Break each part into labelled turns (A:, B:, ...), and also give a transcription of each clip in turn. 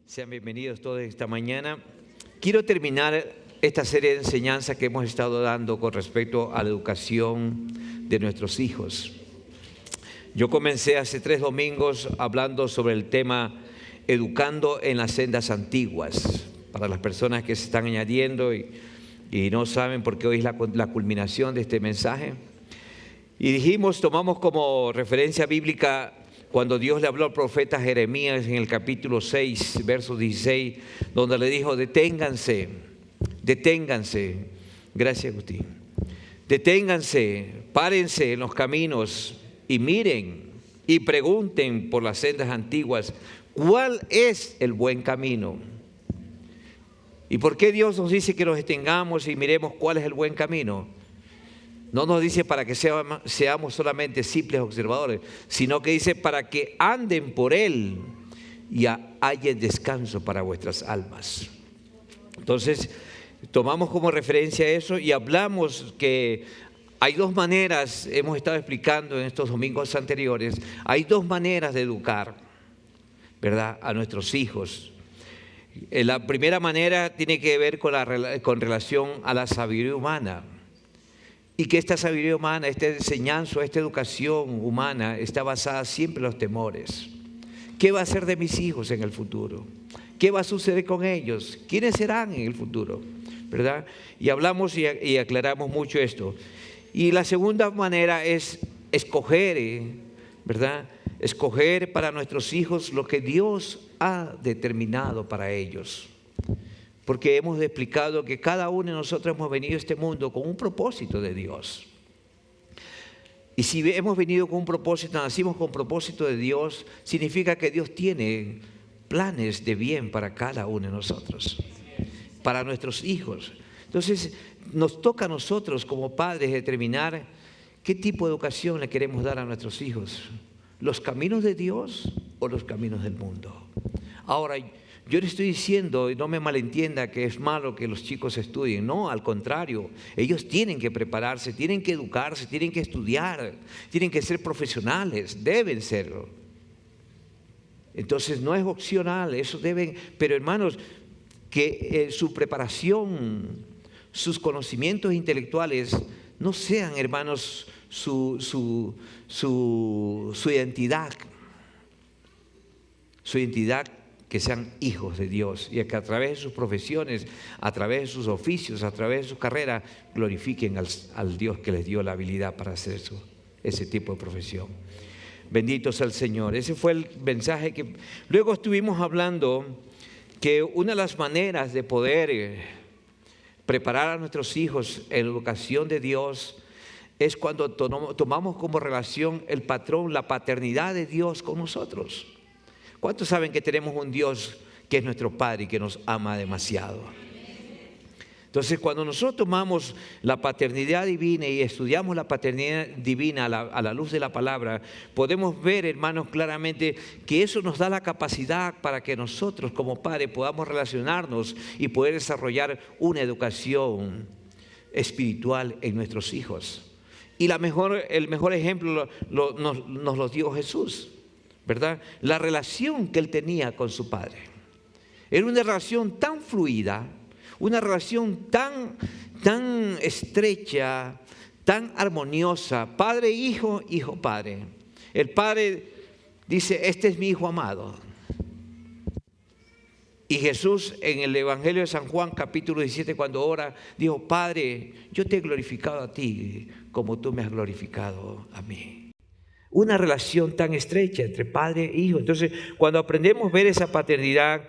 A: Sean bienvenidos todos esta mañana. Quiero terminar esta serie de enseñanzas que hemos estado dando con respecto a la educación de nuestros hijos. Yo comencé hace 3 domingos hablando sobre el tema educando en las sendas antiguas. Para las personas que se están añadiendo y no saben por qué hoy es la culminación de este mensaje. Y tomamos como referencia bíblica cuando Dios le habló al profeta Jeremías en el capítulo 6, verso 16, donde le dijo: deténganse, gracias Agustín, deténganse, párense en los caminos y miren y pregunten por las sendas antiguas, ¿cuál es el buen camino? ¿Y por qué Dios nos dice que nos detengamos y miremos cuál es el buen camino? No nos dice para que seamos solamente simples observadores, sino que dice para que anden por Él y hallen descanso para vuestras almas. Entonces, tomamos como referencia eso y hablamos que hay 2 maneras, hemos estado explicando en estos domingos anteriores, hay 2 maneras de educar, ¿verdad?, a nuestros hijos. La primera manera tiene que ver con relación a la sabiduría humana. Y que esta sabiduría humana, esta enseñanza, esta educación humana está basada siempre en los temores. ¿Qué va a ser de mis hijos en el futuro? ¿Qué va a suceder con ellos? ¿Quiénes serán en el futuro? ¿Verdad? Y hablamos y aclaramos mucho esto. Y la segunda manera es escoger, ¿verdad? Escoger para nuestros hijos lo que Dios ha determinado para ellos. Porque hemos explicado que cada uno de nosotros hemos venido a este mundo con un propósito de Dios. Y si hemos venido con un propósito, nacimos con un propósito de Dios, significa que Dios tiene planes de bien para cada uno de nosotros, para nuestros hijos. Entonces, nos toca a nosotros como padres determinar qué tipo de educación le queremos dar a nuestros hijos. ¿Los caminos de Dios o los caminos del mundo? Ahora, yo le estoy diciendo, y no me malentienda, que es malo que los chicos estudien. No, al contrario, ellos tienen que prepararse, tienen que educarse, tienen que estudiar, tienen que ser profesionales, deben serlo. Entonces no es opcional, eso deben, pero hermanos, que su preparación, sus conocimientos intelectuales no sean, hermanos, su identidad. Su identidad, que sean hijos de Dios y que a través de sus profesiones, a través de sus oficios, a través de su carrera, glorifiquen al Dios que les dio la habilidad para hacer ese tipo de profesión. Bendito sea el Señor. Ese fue el mensaje que luego estuvimos hablando, que una de las maneras de poder preparar a nuestros hijos en la educación de Dios es cuando tomamos como relación el patrón, la paternidad de Dios con nosotros. ¿Cuántos saben que tenemos un Dios que es nuestro Padre y que nos ama demasiado? Entonces, cuando nosotros tomamos la paternidad divina y estudiamos la paternidad divina a la luz de la palabra, podemos ver, hermanos, claramente que eso nos da la capacidad para que nosotros como padres podamos relacionarnos y poder desarrollar una educación espiritual en nuestros hijos. Y el mejor ejemplo nos lo dio Jesús, ¿verdad? La relación que él tenía con su Padre era una relación tan fluida, una relación tan estrecha, tan armoniosa, padre-hijo, hijo-padre. El Padre dice: este es mi Hijo amado. Y Jesús en el Evangelio de San Juan capítulo 17, cuando ora, dijo: Padre, yo te he glorificado a ti como tú me has glorificado a mí. Una relación tan estrecha entre padre e hijo. Entonces, cuando aprendemos a ver esa paternidad,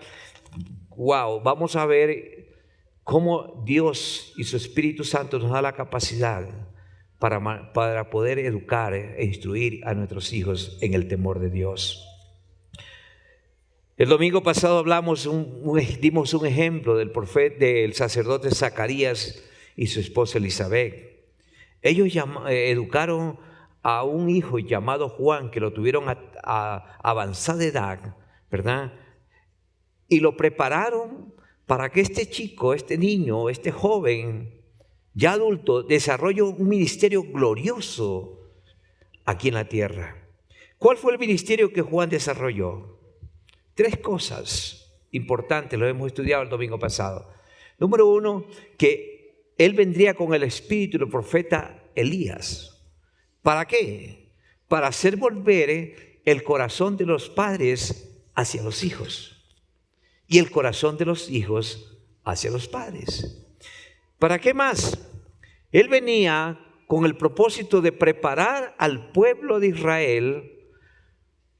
A: wow, vamos a ver cómo Dios y su Espíritu Santo nos da la capacidad para poder educar e instruir a nuestros hijos en el temor de Dios. El domingo pasado dimos un ejemplo del sacerdote Zacarías y su esposa Elizabeth. Ellos educaron a un hijo llamado Juan, que lo tuvieron a avanzada edad, ¿verdad? Y lo prepararon para que este chico, este niño, este joven, ya adulto, desarrolle un ministerio glorioso aquí en la tierra. ¿Cuál fue el ministerio que Juan desarrolló? 3 cosas. importantes, los hemos estudiado el domingo pasado. Número uno, que él vendría con el espíritu del profeta Elías. ¿Para qué? Para hacer volver el corazón de los padres hacia los hijos y el corazón de los hijos hacia los padres. ¿Para qué más? Él venía con el propósito de preparar al pueblo de Israel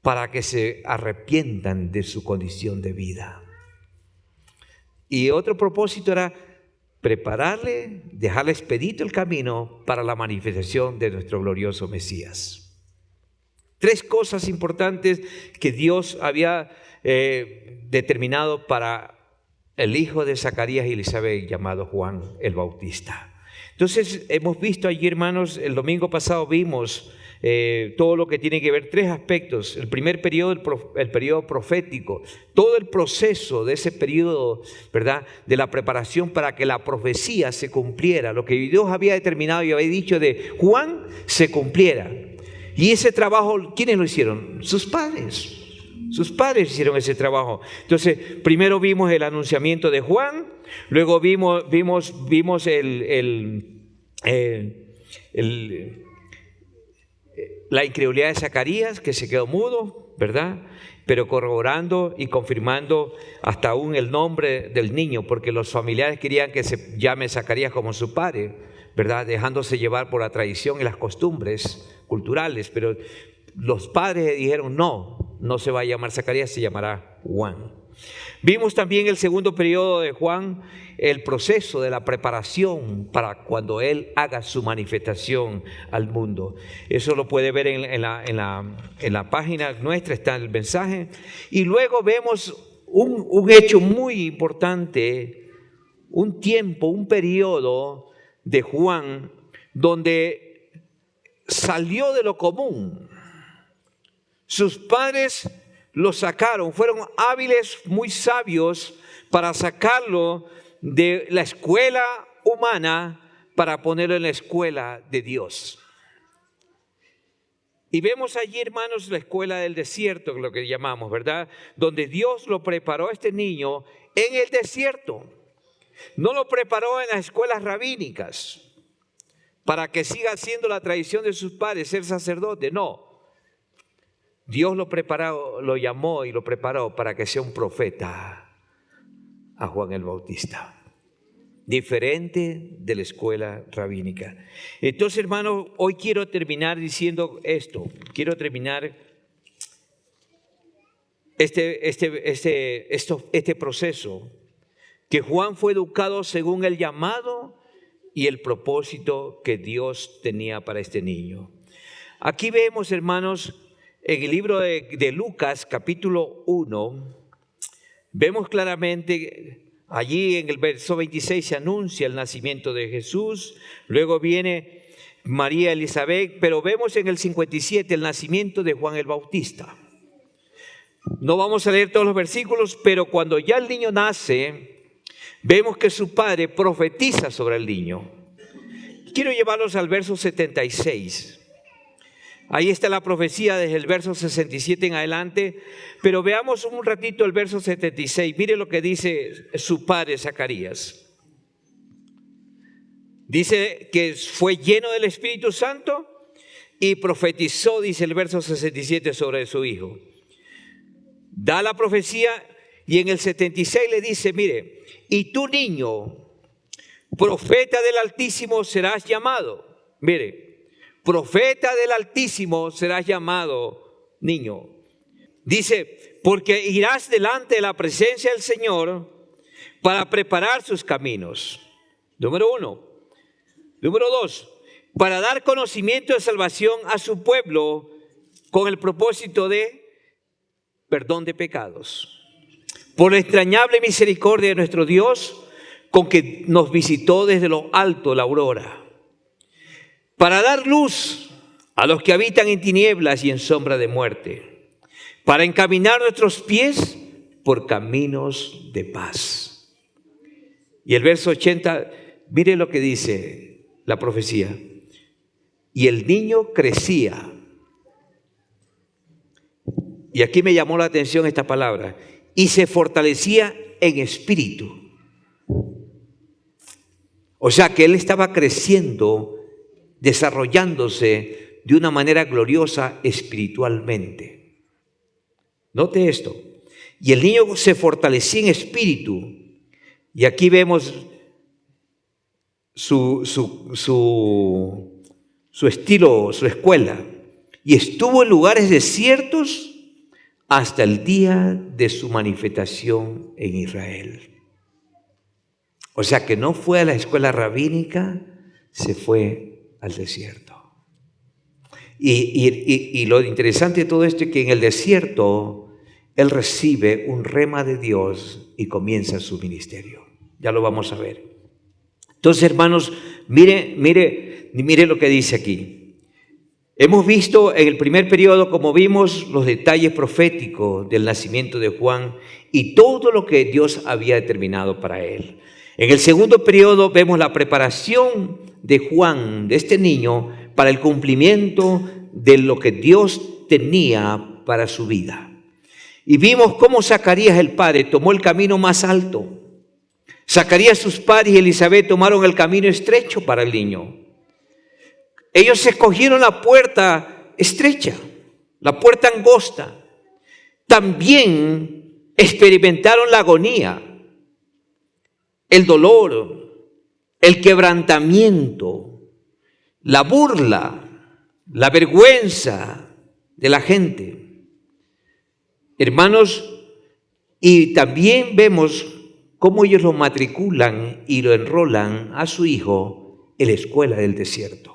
A: para que se arrepientan de su condición de vida. Y otro propósito era prepararle, dejarle expedito el camino para la manifestación de nuestro glorioso Mesías. 3 cosas importantes que Dios había determinado para el hijo de Zacarías y Elizabeth, llamado Juan el Bautista. Entonces hemos visto allí, hermanos, el domingo pasado vimos todo lo que tiene que ver 3 aspectos. El primer periodo, el periodo profético, todo el proceso de ese periodo, ¿verdad?, de la preparación para que la profecía se cumpliera, lo que Dios había determinado y había dicho de Juan se cumpliera. Y ese trabajo, ¿quiénes lo hicieron? Sus padres. Sus padres hicieron ese trabajo. Entonces, primero vimos el anunciamiento de Juan, luego vimos la incredulidad de Zacarías, que se quedó mudo, ¿verdad? Pero corroborando y confirmando hasta aún el nombre del niño, porque los familiares querían que se llame Zacarías como su padre, ¿verdad? Dejándose llevar por la tradición y las costumbres culturales, pero los padres dijeron no se va a llamar Zacarías, se llamará Juan. Vimos también el segundo periodo de Juan, el proceso de la preparación para cuando él haga su manifestación al mundo. Eso lo puede ver en la página nuestra, está el mensaje. Y luego vemos un hecho muy importante, un tiempo, un periodo de Juan donde salió de lo común. Sus padres lo sacaron, fueron hábiles, muy sabios para sacarlo de la escuela humana para ponerlo en la escuela de Dios. Y vemos allí, hermanos, la escuela del desierto, lo que llamamos, ¿verdad? Donde Dios lo preparó a este niño en el desierto. No lo preparó en las escuelas rabínicas para que siga siendo la tradición de sus padres, ser sacerdote, no. Dios lo preparó, lo llamó y lo preparó para que sea un profeta a Juan el Bautista, diferente de la escuela rabínica. Entonces, hermanos, hoy quiero terminar diciendo esto. Quiero terminar este proceso, que Juan fue educado según el llamado y el propósito que Dios tenía para este niño. Aquí vemos, hermanos, en el libro de Lucas, capítulo 1, vemos claramente, allí en el verso 26 se anuncia el nacimiento de Jesús, luego viene María Elizabeth, pero vemos en el 57 el nacimiento de Juan el Bautista. No vamos a leer todos los versículos, pero cuando ya el niño nace, vemos que su padre profetiza sobre el niño. Quiero llevarlos al verso 76. Ahí está la profecía desde el verso 67 en adelante, pero veamos un ratito el verso 76. Mire lo que dice su padre Zacarías. Dice que fue lleno del Espíritu Santo y profetizó, dice el verso 67, sobre su hijo. Da la profecía y en el 76 le dice, mire, y tú, niño, profeta del Altísimo serás llamado. Mire, profeta del Altísimo serás llamado, niño. Dice, porque irás delante de la presencia del Señor para preparar sus caminos. Número 1. Número 2, para dar conocimiento de salvación a su pueblo con el propósito de perdón de pecados. Por la entrañable misericordia de nuestro Dios, con que nos visitó desde lo alto la aurora. Para dar luz a los que habitan en tinieblas y en sombra de muerte, para encaminar nuestros pies por caminos de paz. Y el verso 80, mire lo que dice la profecía. Y el niño crecía. Y aquí me llamó la atención esta palabra. y se fortalecía en espíritu. O sea que él estaba creciendo, desarrollándose de una manera gloriosa espiritualmente. Note esto. Y el niño se fortalecía en espíritu. Y aquí vemos su estilo, su escuela. Y estuvo en lugares desiertos hasta el día de su manifestación en Israel. O sea que no fue a la escuela rabínica, se fue al desierto. Y lo interesante de todo esto es que en el desierto él recibe un rema de Dios y comienza su ministerio. Ya lo vamos a ver. Entonces, hermanos, mire lo que dice aquí. Hemos visto en el primer periodo, como vimos, los detalles proféticos del nacimiento de Juan y todo lo que Dios había determinado para él. En el segundo periodo vemos la preparación de Juan, de este niño, para el cumplimiento de lo que Dios tenía para su vida. Y vimos cómo Zacarías el padre tomó el camino más alto. Zacarías, sus padres y Elizabeth tomaron el camino estrecho para el niño. Ellos escogieron la puerta estrecha, la puerta angosta. También experimentaron la agonía, el dolor, el quebrantamiento, la burla, la vergüenza de la gente. Hermanos, y también vemos cómo ellos lo matriculan y lo enrolan a su hijo en la escuela del desierto.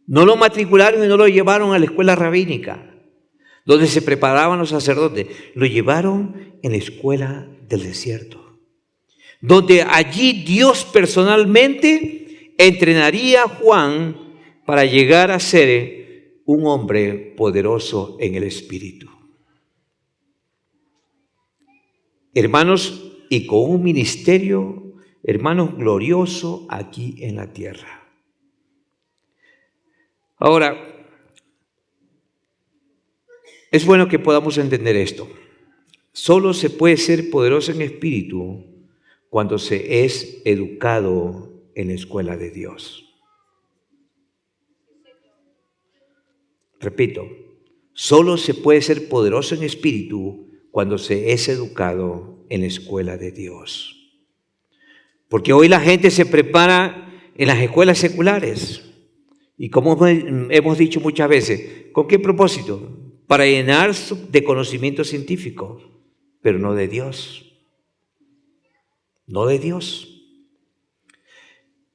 A: No lo matricularon y no lo llevaron a la escuela rabínica, donde se preparaban los sacerdotes. Lo llevaron en la escuela del desierto, donde allí Dios personalmente entrenaría a Juan para llegar a ser un hombre poderoso en el espíritu. Hermanos, y con un ministerio, hermanos, glorioso aquí en la tierra. Ahora, es bueno que podamos entender esto. Solo se puede ser poderoso en espíritu cuando se es educado en la escuela de Dios. Repito, solo se puede ser poderoso en espíritu cuando se es educado en la escuela de Dios. Porque hoy la gente se prepara en las escuelas seculares. Y como hemos dicho muchas veces, ¿con qué propósito? Para llenar de conocimiento científico, pero no de Dios. No de Dios.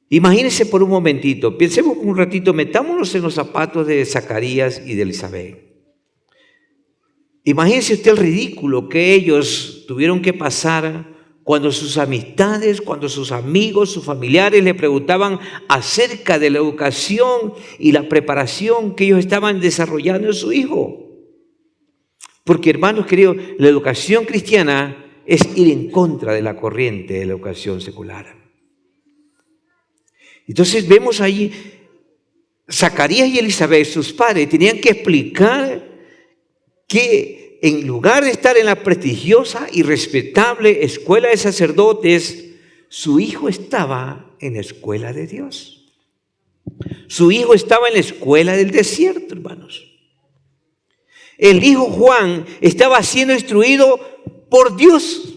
A: Imagínense por un momentito, pensemos un ratito, metámonos en los zapatos de Zacarías y de Elizabeth. Imagínense usted el ridículo que ellos tuvieron que pasar cuando sus amistades, cuando sus amigos, sus familiares le preguntaban acerca de la educación y la preparación que ellos estaban desarrollando en su hijo. Porque, hermanos queridos, la educación cristiana es ir en contra de la corriente de la educación secular. Entonces vemos ahí, Zacarías y Elizabeth, sus padres, tenían que explicar que en lugar de estar en la prestigiosa y respetable escuela de sacerdotes, su hijo estaba en la escuela de Dios. Su hijo estaba en la escuela del desierto, hermanos. El hijo Juan estaba siendo instruido por Dios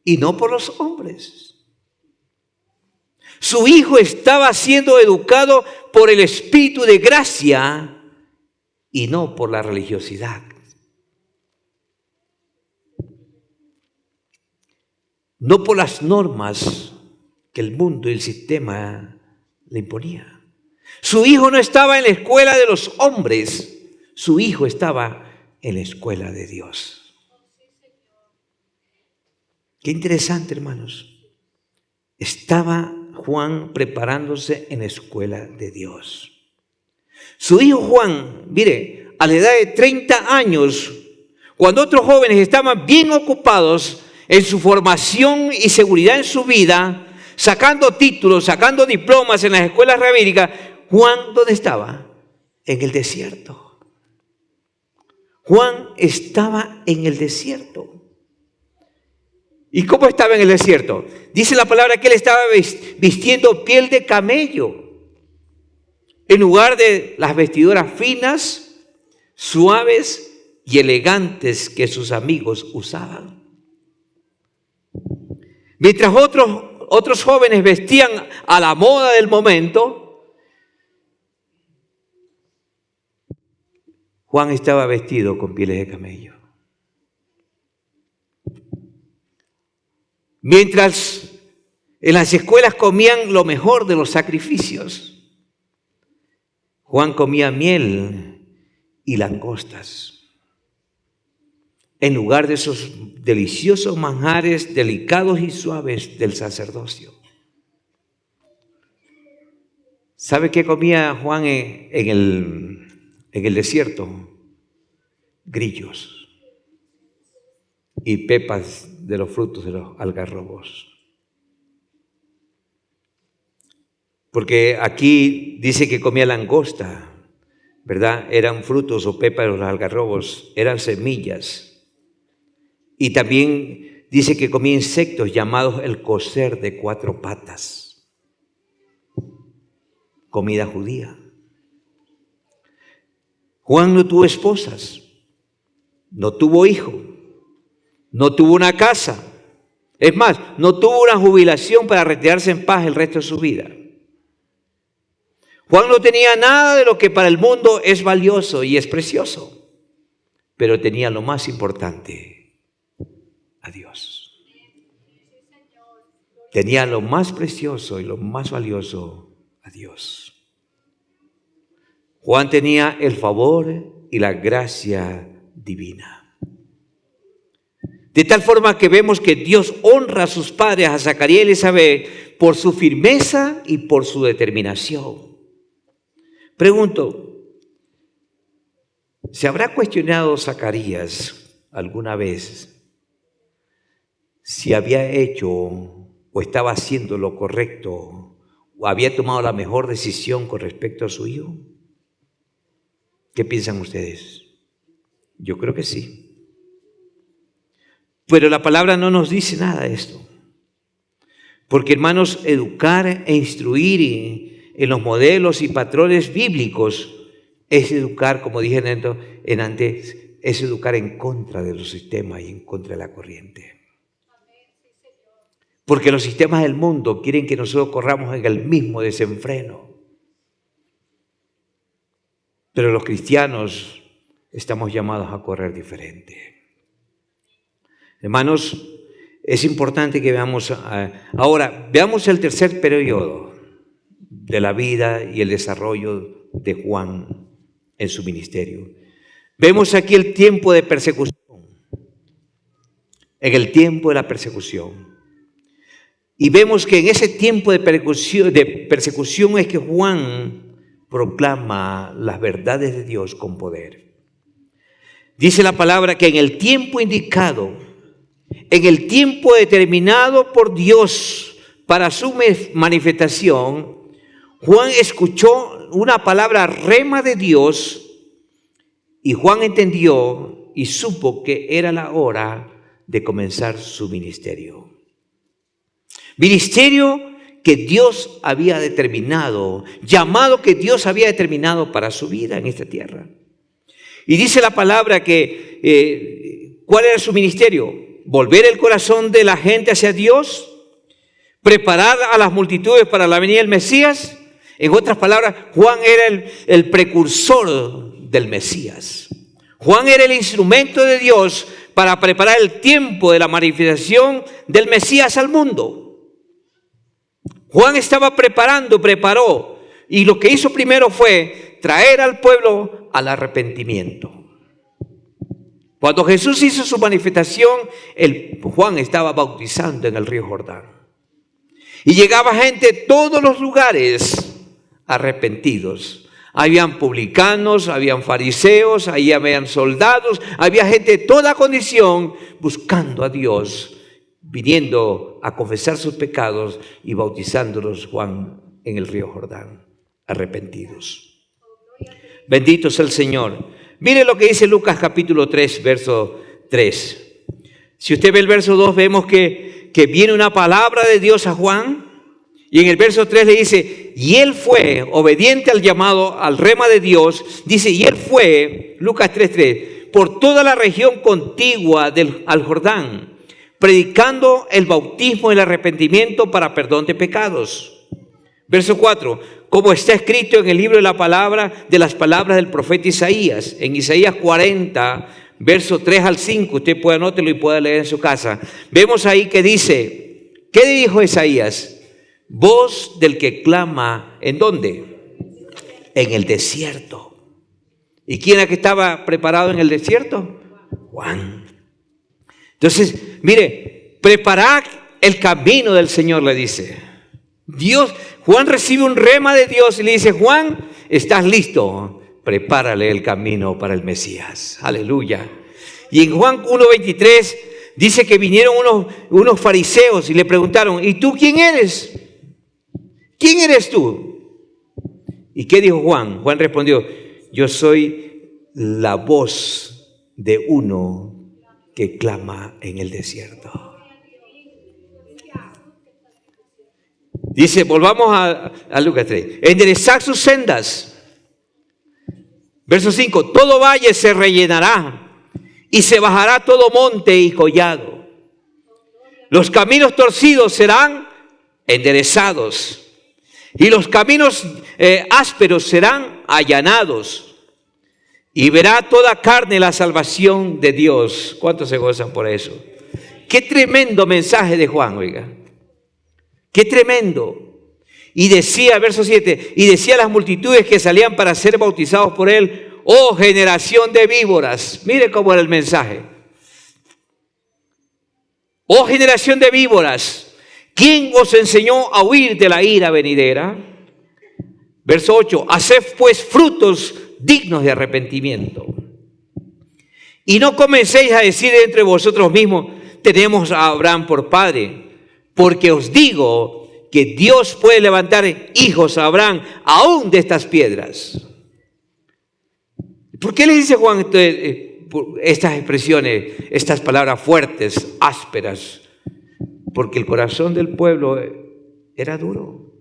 A: y no por los hombres. Su hijo estaba siendo educado por el Espíritu de gracia y no por la religiosidad. No por las normas que el mundo y el sistema le imponía. Su hijo no estaba en la escuela de los hombres, su hijo estaba en la escuela de Dios. Qué interesante, hermanos. Estaba Juan preparándose en la escuela de Dios. Su hijo Juan, mire, a la edad de 30 años, cuando otros jóvenes estaban bien ocupados en su formación y seguridad en su vida, sacando títulos, sacando diplomas en las escuelas rabínicas, Juan, ¿dónde estaba? En el desierto. Juan estaba en el desierto. ¿Y cómo estaba en el desierto? Dice la palabra que él estaba vistiendo piel de camello, en lugar de las vestiduras finas, suaves y elegantes que sus amigos usaban. Mientras otros jóvenes vestían a la moda del momento, Juan estaba vestido con pieles de camello. Mientras en las escuelas comían lo mejor de los sacrificios, Juan comía miel y langostas en lugar de esos deliciosos manjares delicados y suaves del sacerdocio. ¿Sabe qué comía Juan en el desierto? Grillos y pepas de los frutos de los algarrobos. Porque aquí dice que comía langosta, ¿verdad? Eran frutos o pepas de los algarrobos, eran semillas. Y también dice que comía insectos llamados el cocer de 4 patas. Comida judía. Juan no tuvo esposas, no tuvo hijo, no tuvo una casa. Es más, no tuvo una jubilación para retirarse en paz el resto de su vida. Juan no tenía nada de lo que para el mundo es valioso y es precioso, pero tenía lo más importante: a Dios. Tenía lo más precioso y lo más valioso: a Dios. Juan tenía el favor y la gracia divina. De tal forma que vemos que Dios honra a sus padres, a Zacarías y Elizabeth, por su firmeza y por su determinación. Pregunto, ¿se habrá cuestionado Zacarías alguna vez si había hecho o estaba haciendo lo correcto o había tomado la mejor decisión con respecto a su hijo? ¿Qué piensan ustedes? Yo creo que sí. Pero la palabra no nos dice nada de esto. Porque, hermanos, educar e instruir en los modelos y patrones bíblicos es educar, como dije antes, es educar en contra de los sistemas y en contra de la corriente. Porque los sistemas del mundo quieren que nosotros corramos en el mismo desenfreno. Pero los cristianos estamos llamados a correr diferente. Hermanos, es importante que veamos, ahora, veamos el tercer periodo de la vida y el desarrollo de Juan en su ministerio. Vemos aquí el tiempo de persecución. En el tiempo de la persecución. Y vemos que en ese tiempo de persecución es que Juan proclama las verdades de Dios con poder. Dice la palabra que en el tiempo indicado, en el tiempo determinado por Dios para su manifestación, Juan escuchó una palabra rema de Dios y Juan entendió y supo que era la hora de comenzar su ministerio. Ministerio que Dios había determinado, llamado que Dios había determinado para su vida en esta tierra. Y dice la palabra que, ¿cuál era su ministerio? Volver el corazón de la gente hacia Dios, preparar a las multitudes para la venida del Mesías. En otras palabras, Juan era el precursor del Mesías. Juan era el instrumento de Dios para preparar el tiempo de la manifestación del Mesías al mundo. Juan estaba preparó, y lo que hizo primero fue traer al pueblo al arrepentimiento. Cuando Jesús hizo su manifestación, Juan estaba bautizando en el río Jordán. Y llegaba gente de todos los lugares arrepentidos. Habían publicanos, habían fariseos, ahí habían soldados, había gente de toda condición buscando a Dios, viniendo a confesar sus pecados y bautizándolos Juan en el río Jordán, arrepentidos. Bendito sea el Señor. Mire lo que dice Lucas capítulo 3, verso 3. Si usted ve el verso 2, vemos que viene una palabra de Dios a Juan. Y en el verso 3 le dice, y él fue obediente al llamado, al rema de Dios. Dice, y él fue, Lucas 3:3, por toda la región contigua al Jordán, predicando el bautismo y el arrepentimiento para perdón de pecados. Verso 4, como está escrito en el libro de las palabras del profeta Isaías, en Isaías 40, verso 3 al 5, usted puede anótelo y puede leer en su casa. Vemos ahí que dice, ¿qué dijo Isaías? Voz del que clama, ¿en dónde? En el desierto. ¿Y quién era que estaba preparado en el desierto? Juan. Entonces, mire, preparad el camino del Señor, le dice. Juan recibe un rema de Dios y le dice, Juan, ¿estás listo? Prepárale el camino para el Mesías. Aleluya. Y en Juan 1:23 dice que vinieron unos fariseos y le preguntaron, ¿y tú quién eres? ¿Quién eres tú? ¿Y qué dijo Juan? Juan respondió, yo soy la voz de uno que clama en el desierto. Dice, volvamos a Lucas 3. Enderezad sus sendas. Verso 5, todo valle se rellenará y se bajará todo monte y collado. Los caminos torcidos serán enderezados. Y los caminos ásperos serán allanados. Y verá toda carne la salvación de Dios. ¿Cuántos se gozan por eso? Qué tremendo mensaje de Juan, oiga. Qué tremendo. Y decía, verso 7, y decía a las multitudes que salían para ser bautizados por él, oh generación de víboras. Mire cómo era el mensaje. Oh generación de víboras. ¿Quién os enseñó a huir de la ira venidera? Verso 8, haced pues frutos dignos de arrepentimiento. Y no comencéis a decir entre vosotros mismos, tenemos a Abraham por padre, porque os digo que Dios puede levantar hijos a Abraham aún de estas piedras. ¿Por qué le dice Juan estas expresiones, estas palabras fuertes, ásperas? Porque el corazón del pueblo era duro.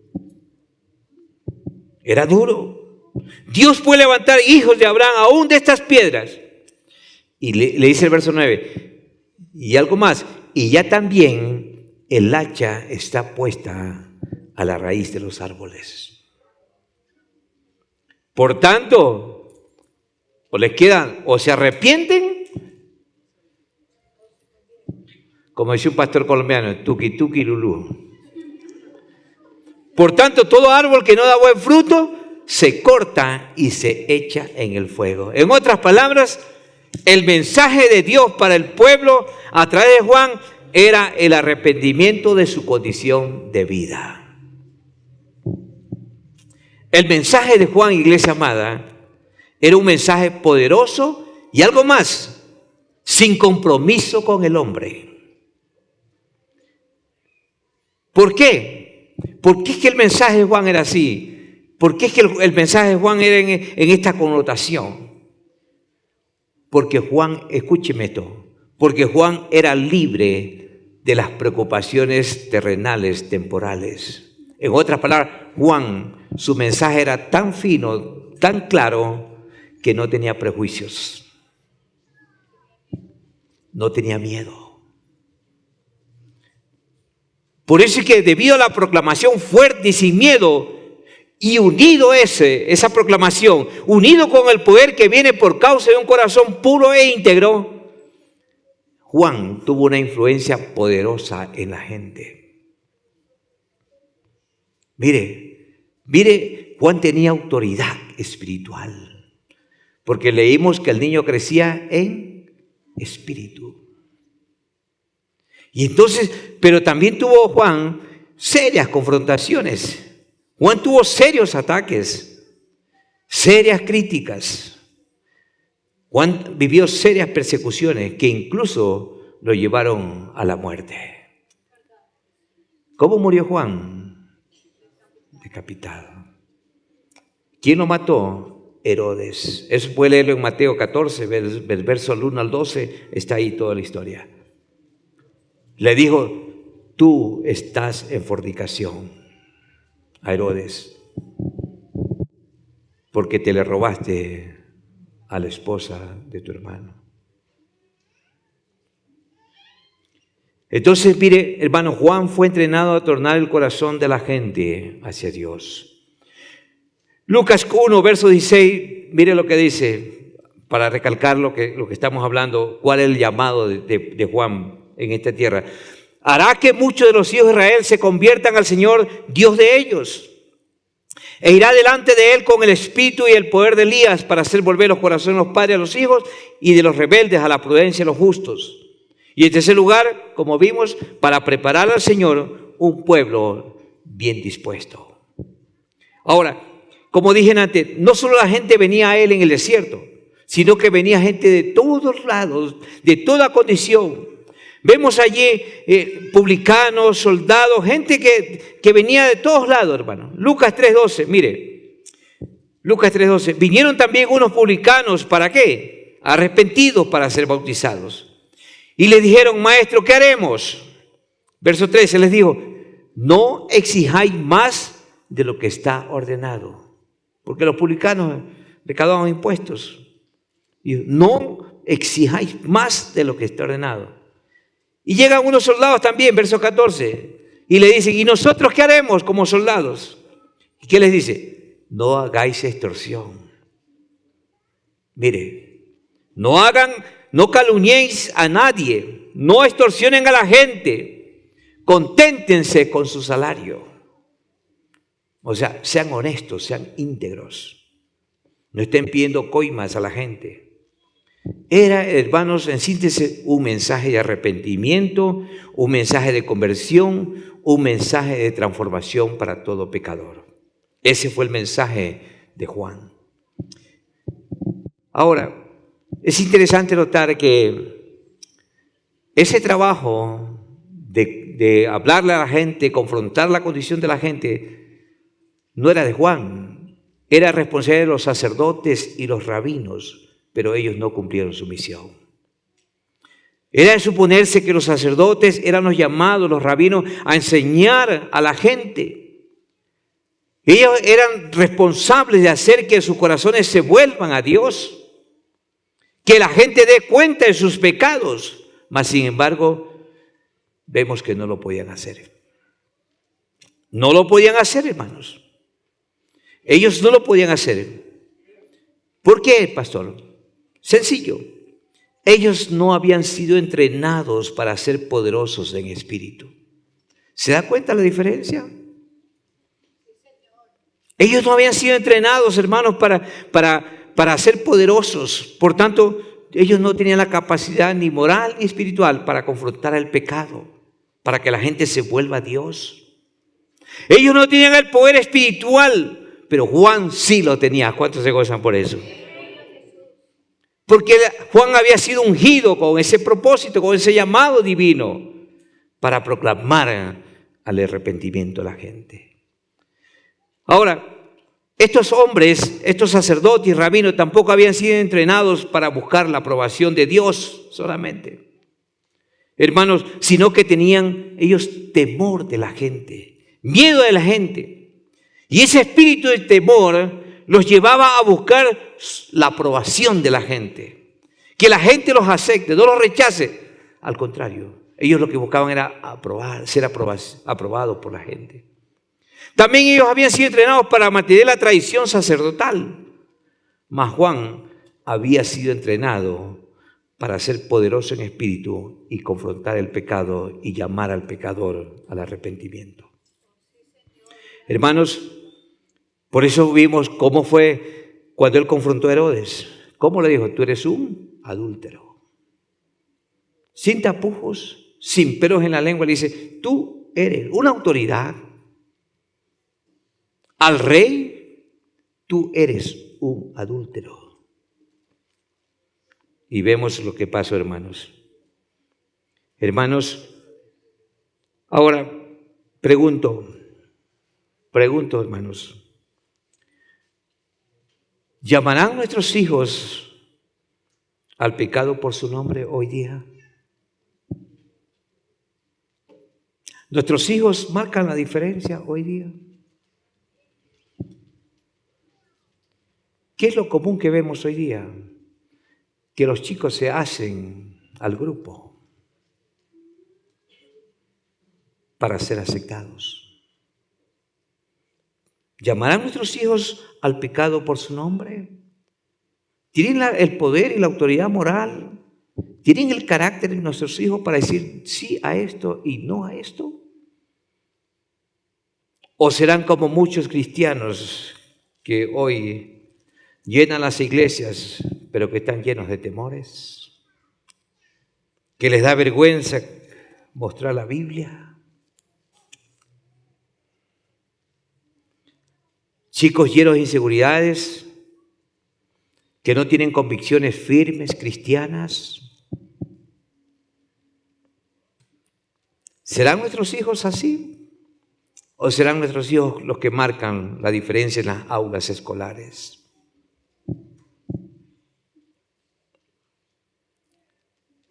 A: Era duro. Dios puede levantar hijos de Abraham aún de estas piedras. Y le dice el verso 9. Y algo más. Y ya también el hacha está puesta a la raíz de los árboles. Por tanto, o les quedan, o se arrepienten, como decía un pastor colombiano, tuki tuki lulú. Por tanto, todo árbol que no da buen fruto se corta y se echa en el fuego. En otras palabras, el mensaje de Dios para el pueblo a través de Juan era el arrepentimiento de su condición de vida. El mensaje de Juan, iglesia amada, era un mensaje poderoso y algo más, sin compromiso con el hombre. ¿Por qué? ¿Por qué es que el mensaje de Juan era así? ¿Por qué es que el mensaje de Juan era en esta connotación? Porque Juan, escúcheme esto, porque Juan era libre de las preocupaciones terrenales, temporales. En otras palabras, Juan, su mensaje era tan fino, tan claro, que no tenía prejuicios. No tenía miedo. Por eso es que debido a la proclamación fuerte y sin miedo, y unido esa proclamación, unido con el poder que viene por causa de un corazón puro e íntegro, Juan tuvo una influencia poderosa en la gente. Mire, Juan tenía autoridad espiritual, porque leímos que el niño crecía en espíritu. Y entonces, pero también tuvo Juan serias confrontaciones. Juan tuvo serios ataques, serias críticas. Juan vivió serias persecuciones que incluso lo llevaron a la muerte. ¿Cómo murió Juan? Decapitado. ¿Quién lo mató? Herodes. Eso puede leerlo en Mateo 14, verso 1 al 12, está ahí toda la historia. Le dijo, tú estás en fornicación a Herodes, porque te le robaste a la esposa de tu hermano. Entonces, mire, hermano, Juan fue entrenado a tornar el corazón de la gente hacia Dios. Lucas 1, verso 16, mire lo que dice, para recalcar lo que estamos hablando, cuál es el llamado de Juan en esta tierra. Hará que muchos de los hijos de Israel se conviertan al Señor, Dios de ellos, e irá delante de él con el espíritu y el poder de Elías para hacer volver los corazones de los padres a los hijos y de los rebeldes a la prudencia de los justos. Y en tercer lugar, como vimos, para preparar al Señor un pueblo bien dispuesto. Ahora, como dije antes, no solo la gente venía a él en el desierto, sino que venía gente de todos lados, de toda condición. Vemos allí publicanos, soldados, gente que venía de todos lados, hermano. Lucas 3:12, mire, Lucas 3:12. Vinieron también unos publicanos, ¿para qué? Arrepentidos para ser bautizados. Y le dijeron, maestro, ¿qué haremos? Verso 13 les dijo, no exijáis más de lo que está ordenado. Porque los publicanos recaudaban impuestos. Y no exijáis más de lo que está ordenado. Y llegan unos soldados también, verso 14, y le dicen, ¿y nosotros qué haremos como soldados? ¿Y qué les dice? No hagáis extorsión. Mire, no calumniéis a nadie, no extorsionen a la gente, conténtense con su salario. O sea, sean honestos, sean íntegros. No estén pidiendo coimas a la gente. Era, hermanos, en síntesis, un mensaje de arrepentimiento, un mensaje de conversión, un mensaje de transformación para todo pecador. Ese fue el mensaje de Juan. Ahora, es interesante notar que ese trabajo de hablarle a la gente, confrontar la condición de la gente, no era de Juan, era responsabilidad de los sacerdotes y los rabinos, pero ellos no cumplieron su misión. Era de suponerse que los sacerdotes eran los llamados, los rabinos, a enseñar a la gente. Ellos eran responsables de hacer que sus corazones se vuelvan a Dios, que la gente dé cuenta de sus pecados, mas sin embargo, vemos que no lo podían hacer. No lo podían hacer, hermanos. Ellos no lo podían hacer. ¿Por qué, pastor? Sencillo, ellos no habían sido entrenados para ser poderosos en espíritu. ¿Se da cuenta la diferencia? Ellos no habían sido entrenados, hermanos, para ser poderosos. Por tanto, ellos no tenían la capacidad ni moral ni espiritual para confrontar el pecado, para que la gente se vuelva a Dios. Ellos no tenían el poder espiritual, pero Juan sí lo tenía. ¿Cuántos se gozan por eso? Porque Juan había sido ungido con ese propósito, con ese llamado divino para proclamar al arrepentimiento a la gente. Ahora, estos hombres, estos sacerdotes y rabinos tampoco habían sido entrenados para buscar la aprobación de Dios solamente, hermanos, sino que tenían ellos temor de la gente, miedo de la gente. Y ese espíritu de temor los llevaba a buscar la aprobación de la gente. Que la gente los acepte, no los rechace. Al contrario, ellos lo que buscaban era ser aprobados por la gente. También ellos habían sido entrenados para mantener la tradición sacerdotal. Mas Juan había sido entrenado para ser poderoso en espíritu y confrontar el pecado y llamar al pecador al arrepentimiento. Hermanos, por eso vimos cómo fue cuando él confrontó a Herodes. ¿Cómo le dijo? Tú eres un adúltero. Sin tapujos, sin pelos en la lengua, le dice, tú eres una autoridad. Al rey, tú eres un adúltero. Y vemos lo que pasó, hermanos. Hermanos, ahora pregunto, hermanos. ¿Llamarán nuestros hijos al pecado por su nombre hoy día? ¿Nuestros hijos marcan la diferencia hoy día? ¿Qué es lo común que vemos hoy día? Que los chicos se hacen al grupo para ser aceptados. ¿Llamarán nuestros hijos al pecado por su nombre? ¿Tienen el poder y la autoridad moral? ¿Tienen el carácter de nuestros hijos para decir sí a esto y no a esto? ¿O serán como muchos cristianos que hoy llenan las iglesias, pero que están llenos de temores? ¿Que les da vergüenza mostrar la Biblia? Chicos llenos de inseguridades, que no tienen convicciones firmes cristianas. ¿Serán nuestros hijos así? ¿O serán nuestros hijos los que marcan la diferencia en las aulas escolares?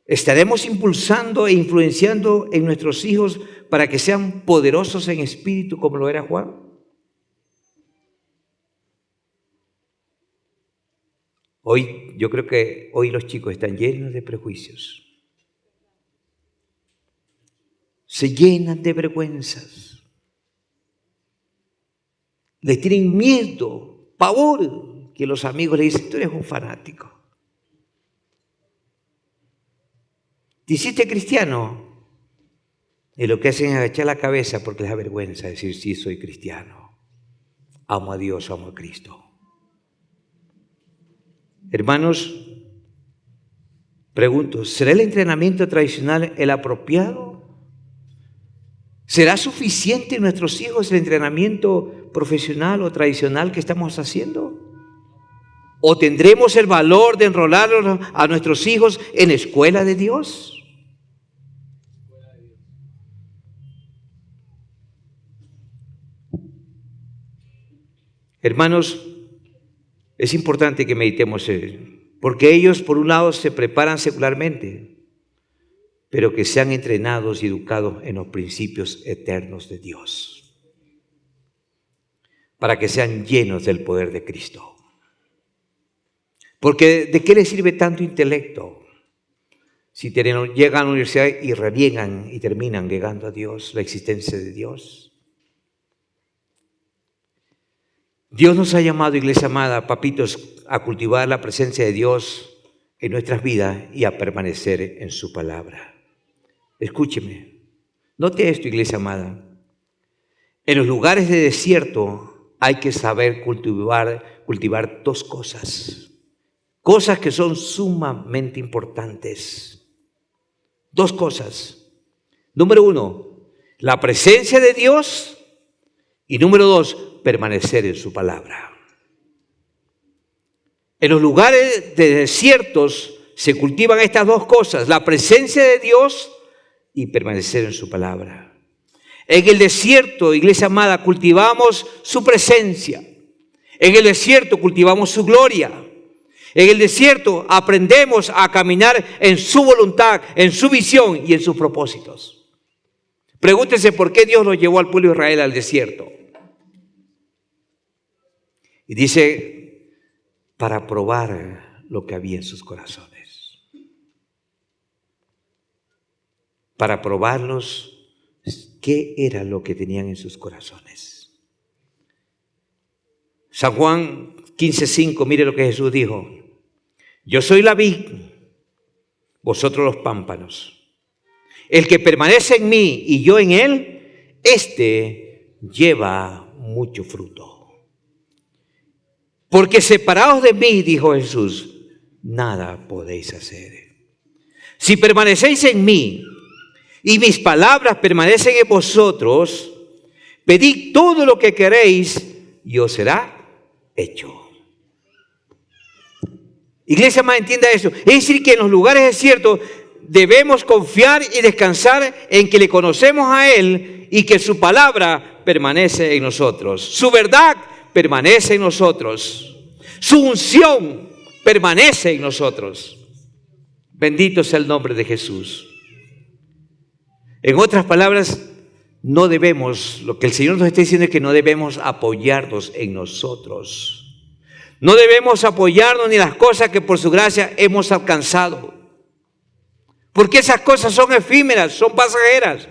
A: ¿Estaremos impulsando e influenciando en nuestros hijos para que sean poderosos en espíritu como lo era Juan? Hoy, yo creo que hoy los chicos están llenos de prejuicios. Se llenan de vergüenzas. Les tienen miedo, pavor, que los amigos le dicen, tú eres un fanático. ¿Te hiciste cristiano? Y lo que hacen es agachar la cabeza porque les da vergüenza decir, sí, soy cristiano. Amo a Dios, amo a Cristo. Hermanos, pregunto, ¿será el entrenamiento tradicional el apropiado? ¿Será suficiente en nuestros hijos el entrenamiento profesional o tradicional que estamos haciendo? ¿O tendremos el valor de enrolarlos a nuestros hijos en la escuela de Dios? Hermanos, es importante que meditemos en ello, porque ellos, por un lado, se preparan secularmente, pero que sean entrenados y educados en los principios eternos de Dios, para que sean llenos del poder de Cristo. Porque ¿de qué les sirve tanto intelecto si llegan a la universidad y reniegan y terminan negando a Dios, la existencia de Dios? Dios nos ha llamado, iglesia amada, papitos, a cultivar la presencia de Dios en nuestras vidas y a permanecer en su palabra. Escúcheme, note esto, iglesia amada. En los lugares de desierto hay que saber cultivar dos cosas. Cosas que son sumamente importantes. Dos cosas. Número uno, la presencia de Dios. Y número dos, permanecer en su palabra. En los lugares de desiertos se cultivan estas dos cosas, la presencia de Dios y permanecer en su palabra. En el desierto, iglesia amada, cultivamos su presencia. En el desierto cultivamos su gloria. En el desierto aprendemos a caminar en su voluntad, en su visión y en sus propósitos. Pregúntese por qué Dios lo llevó al pueblo de Israel al desierto. Y dice, para probar lo que había en sus corazones. Para probarlos, qué era lo que tenían en sus corazones. San Juan 15:5, mire lo que Jesús dijo. Yo soy la vid, vosotros los pámpanos. El que permanece en mí y yo en él, éste lleva mucho fruto. Porque separados de mí, dijo Jesús, nada podéis hacer. Si permanecéis en mí y mis palabras permanecen en vosotros, pedid todo lo que queréis y os será hecho. Iglesia más, entienda eso. Es decir, que en los lugares desiertos debemos confiar y descansar en que le conocemos a Él y que su palabra permanece en nosotros. Su verdad permanece en nosotros. Su unción permanece en nosotros. Bendito sea el nombre de Jesús. En otras palabras, no debemos, lo que el Señor nos está diciendo es que no debemos apoyarnos en nosotros. No debemos apoyarnos ni en las cosas que por su gracia hemos alcanzado. Porque esas cosas son efímeras, son pasajeras.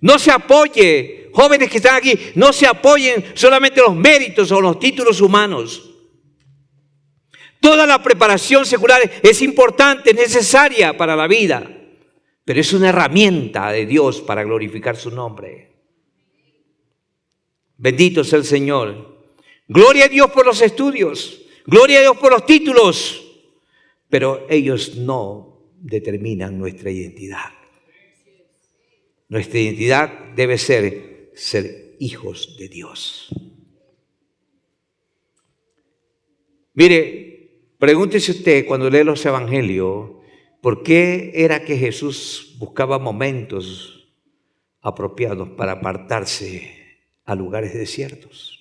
A: No se apoye, jóvenes que están aquí, no se apoyen solamente en los méritos o los títulos humanos. Toda la preparación secular es importante, es necesaria para la vida, pero es una herramienta de Dios para glorificar su nombre. Bendito sea el Señor. Gloria a Dios por los estudios, gloria a Dios por los títulos, pero ellos no determinan nuestra identidad. Nuestra identidad debe ser hijos de Dios. Mire, pregúntese usted cuando lee los evangelios, ¿por qué era que Jesús buscaba momentos apropiados para apartarse a lugares desiertos?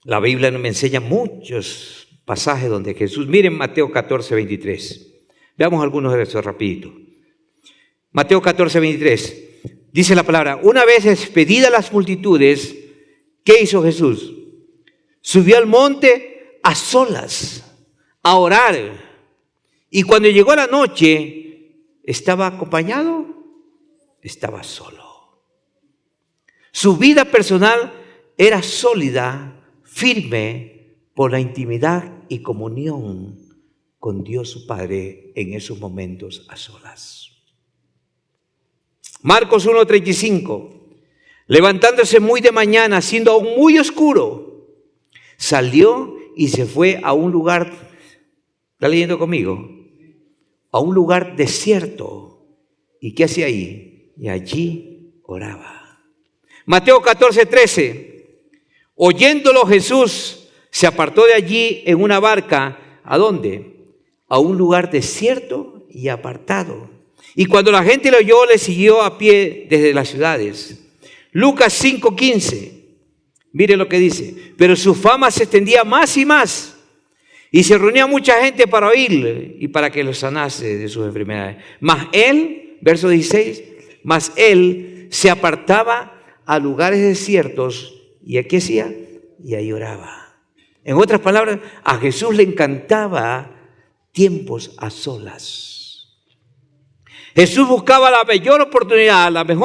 A: La Biblia me enseña muchos pasajes donde Jesús, miren Mateo 14, 23. Veamos algunos de esos rapidito. Mateo 14, 23. Dice la palabra, una vez despedidas las multitudes, ¿qué hizo Jesús? Subió al monte a solas, a orar. Y cuando llegó la noche, ¿estaba acompañado? Estaba solo. Su vida personal era sólida, firme, por la intimidad y comunión con Dios su Padre en esos momentos a solas. Marcos 1:35. Levantándose muy de mañana, siendo aún muy oscuro, salió y se fue a un lugar, ¿está leyendo conmigo? A un lugar desierto. ¿Y qué hacía ahí? Y allí oraba. Mateo 14:13. Oyéndolo Jesús se apartó de allí en una barca. ¿A dónde? A un lugar desierto y apartado. Y cuando la gente lo oyó, le siguió a pie desde las ciudades. Lucas 5:15. Mire lo que dice. Pero su fama se extendía más y más. Y se reunía mucha gente para oírle y para que los sanase de sus enfermedades. Mas él, verso 16, mas él se apartaba a lugares desiertos. ¿Y qué hacía? Y ahí oraba. En otras palabras, a Jesús le encantaba tiempos a solas. Jesús buscaba la mejor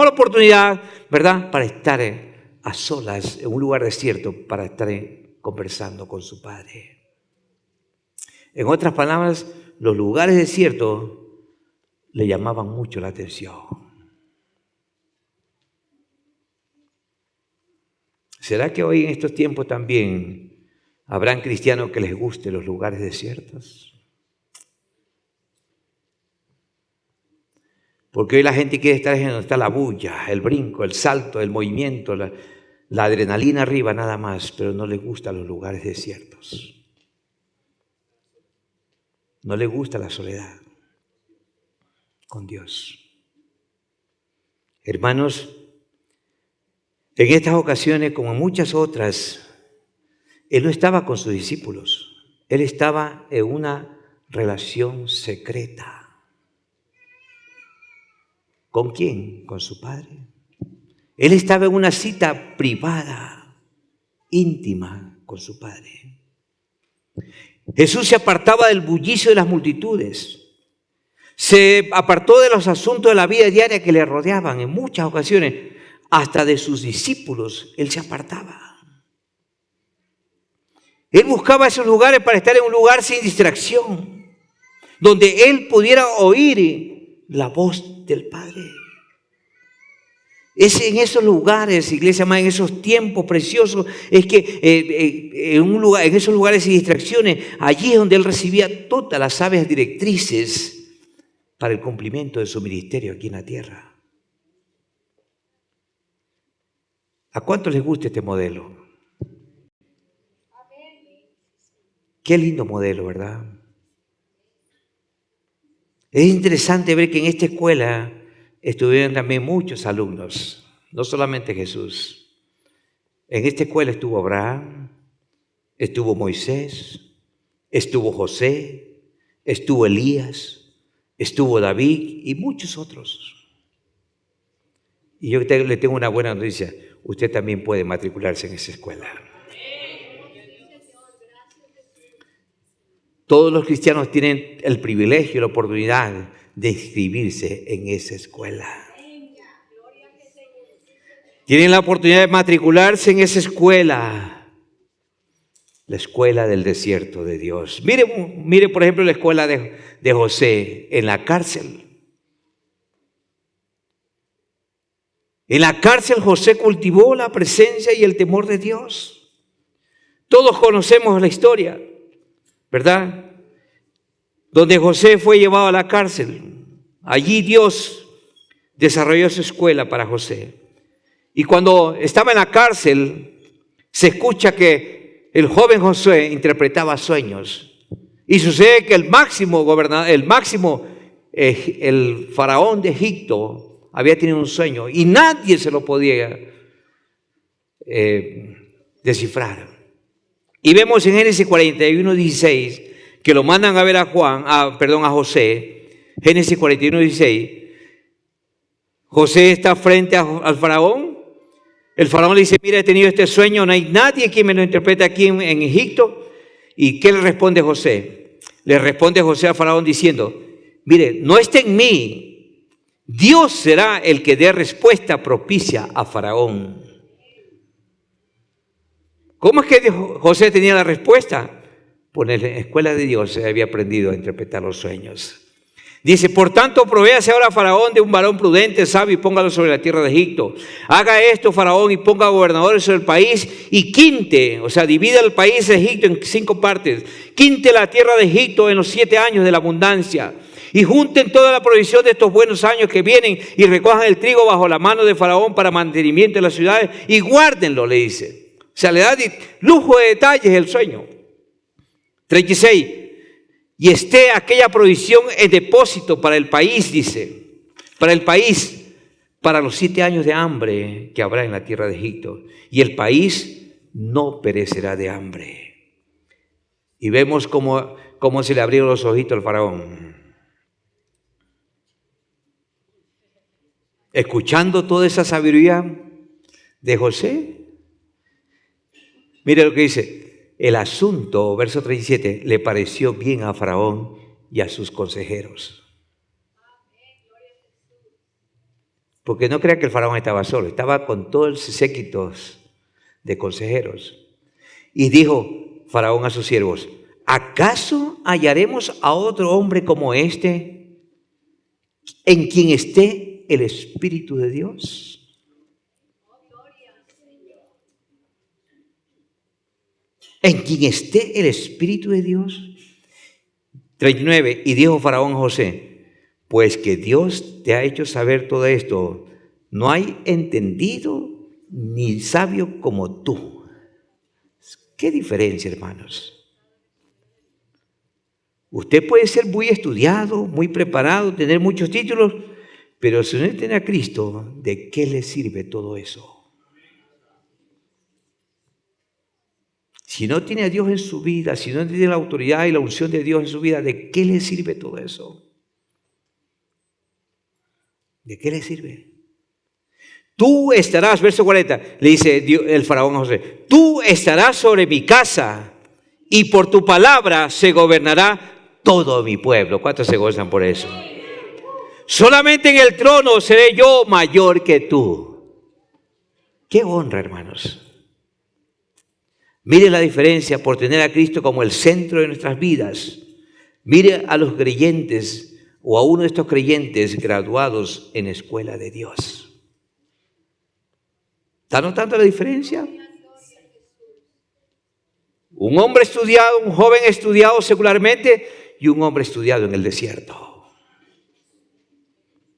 A: oportunidad, ¿verdad? Para estar a solas en un lugar desierto, para estar conversando con su Padre. En otras palabras, los lugares desiertos le llamaban mucho la atención. ¿Será que hoy en estos tiempos también habrán cristianos que les gusten los lugares desiertos? Porque hoy la gente quiere estar en donde está la bulla, el brinco, el salto, el movimiento, la adrenalina arriba nada más, pero no les gustan los lugares desiertos. No les gusta la soledad con Dios. Hermanos, en estas ocasiones, como en muchas otras, Él no estaba con sus discípulos. Él estaba en una relación secreta. ¿Con quién? Con su Padre. Él estaba en una cita privada, íntima con su Padre. Jesús se apartaba del bullicio de las multitudes. Se apartó de los asuntos de la vida diaria que le rodeaban en muchas ocasiones. Hasta de sus discípulos, Él se apartaba. Él buscaba esos lugares para estar en un lugar sin distracción, donde Él pudiera oír la voz del Padre. Es en esos lugares, iglesia amada, en esos tiempos preciosos, es que en esos lugares sin distracciones, allí es donde Él recibía todas las sabias directrices para el cumplimiento de su ministerio aquí en la tierra. ¿A cuántos les gusta este modelo? Qué lindo modelo, ¿verdad? Es interesante ver que en esta escuela estuvieron también muchos alumnos, no solamente Jesús. En esta escuela estuvo Abraham, estuvo Moisés, estuvo José, estuvo Elías, estuvo David y muchos otros. Y yo le tengo una buena noticia, usted también puede matricularse en esa escuela. Todos los cristianos tienen el privilegio y la oportunidad de inscribirse en esa escuela. Tienen la oportunidad de matricularse en esa escuela, la escuela del desierto de Dios. Mire por ejemplo la escuela de José en la cárcel. En la cárcel José cultivó la presencia y el temor de Dios. Todos conocemos la historia, ¿verdad? Donde José fue llevado a la cárcel. Allí Dios desarrolló su escuela para José. Y cuando estaba en la cárcel, se escucha que el joven José interpretaba sueños. Y sucede que el faraón de Egipto había tenido un sueño y nadie se lo podía descifrar. Y vemos en Génesis 41:16 que lo mandan a ver a José. Génesis 41:16. José está frente al faraón. El faraón le dice, mira, he tenido este sueño, no hay nadie que me lo interprete aquí en Egipto. ¿Y qué le responde José? Le responde José al faraón diciendo, mire, no esté en mí. Dios será el que dé respuesta propicia a Faraón. ¿Cómo es que José tenía la respuesta? Por la escuela de Dios se había aprendido a interpretar los sueños. Dice, por tanto, provéase ahora a Faraón de un varón prudente, sabio, y póngalo sobre la tierra de Egipto. Haga esto, Faraón, y ponga gobernadores sobre el país, y quinte, o sea, divida el país de Egipto en 5 partes. Quinte la tierra de Egipto en los 7 años de la abundancia. Y junten toda la provisión de estos buenos años que vienen y recojan el trigo bajo la mano de Faraón para mantenimiento de las ciudades y guárdenlo, le dice. O sea, le da lujo de detalles el sueño. 36. Y esté aquella provisión en depósito para el país, dice. Para el país, para los 7 años de hambre que habrá en la tierra de Egipto. Y el país no perecerá de hambre. Y vemos cómo se le abrieron los ojitos al faraón. Escuchando toda esa sabiduría de José, mire lo que dice, el asunto, verso 37, le pareció bien a Faraón y a sus consejeros. Porque no crea que el faraón estaba solo, estaba con todo el séquito de consejeros. Y dijo Faraón a sus siervos, ¿acaso hallaremos a otro hombre como este en quien esté el Espíritu de Dios? En quien esté el Espíritu de Dios. 39. Y dijo Faraón a José, pues que Dios te ha hecho saber todo esto, no hay entendido ni sabio como tú. ¿Qué diferencia, hermanos? Usted puede ser muy estudiado, muy preparado, tener muchos títulos, pero si no tiene a Cristo, ¿de qué le sirve todo eso? Si no tiene a Dios en su vida, si no tiene la autoridad y la unción de Dios en su vida, ¿de qué le sirve todo eso? ¿De qué le sirve? Tú estarás, verso 40, le dice el faraón a José, tú estarás sobre mi casa y por tu palabra se gobernará todo mi pueblo. ¿Cuántos se gozan por eso? Solamente en el trono seré yo mayor que tú. ¡Qué honra, hermanos! Mire la diferencia por tener a Cristo como el centro de nuestras vidas. Mire a los creyentes o a uno de estos creyentes graduados en escuela de Dios. ¿Está notando la diferencia? Un hombre estudiado, un joven estudiado secularmente y un hombre estudiado en el desierto.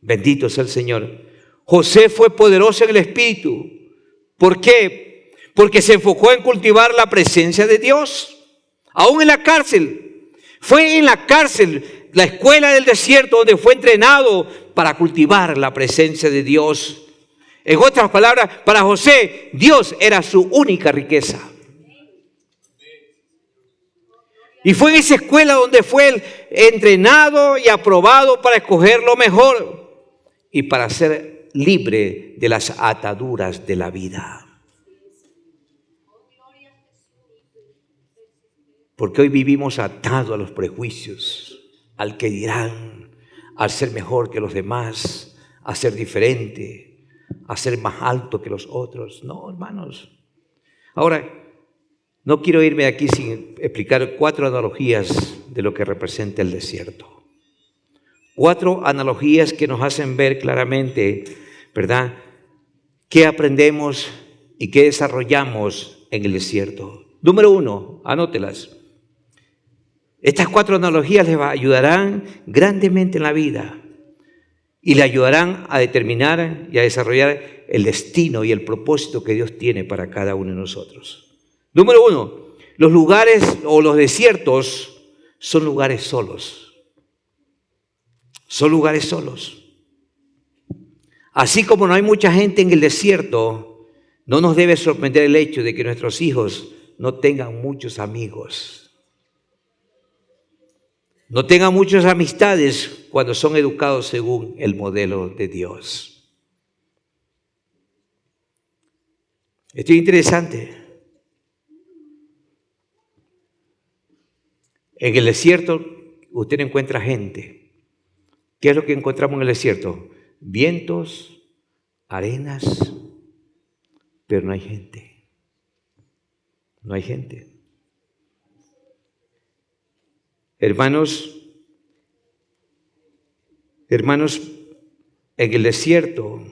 A: Bendito sea el Señor. José fue poderoso en el Espíritu. ¿Por qué? Porque se enfocó en cultivar la presencia de Dios. Aún en la cárcel. Fue en la cárcel, la escuela del desierto, donde fue entrenado para cultivar la presencia de Dios. En otras palabras, para José, Dios era su única riqueza. Y fue en esa escuela donde fue él entrenado y aprobado para escoger lo mejor y para ser libre de las ataduras de la vida. Porque hoy vivimos atados a los prejuicios, al que dirán, al ser mejor que los demás, a ser diferente, a ser más alto que los otros. No, hermanos. Ahora, no quiero irme aquí sin explicar 4 analogías de lo que representa el desierto. 4 analogías que nos hacen ver claramente, ¿verdad?, qué aprendemos y qué desarrollamos en el desierto. Número 1, anótelas. Estas 4 analogías les ayudarán grandemente en la vida y le ayudarán a determinar y a desarrollar el destino y el propósito que Dios tiene para cada uno de nosotros. Número 1, los lugares o los desiertos son lugares solos. Son lugares solos. Así como no hay mucha gente en el desierto, no nos debe sorprender el hecho de que nuestros hijos no tengan muchos amigos. No tengan muchas amistades cuando son educados según el modelo de Dios. Esto es interesante. En el desierto usted encuentra gente. ¿Qué es lo que encontramos en el desierto? Vientos, arenas, pero no hay gente. No hay gente. Hermanos, en el desierto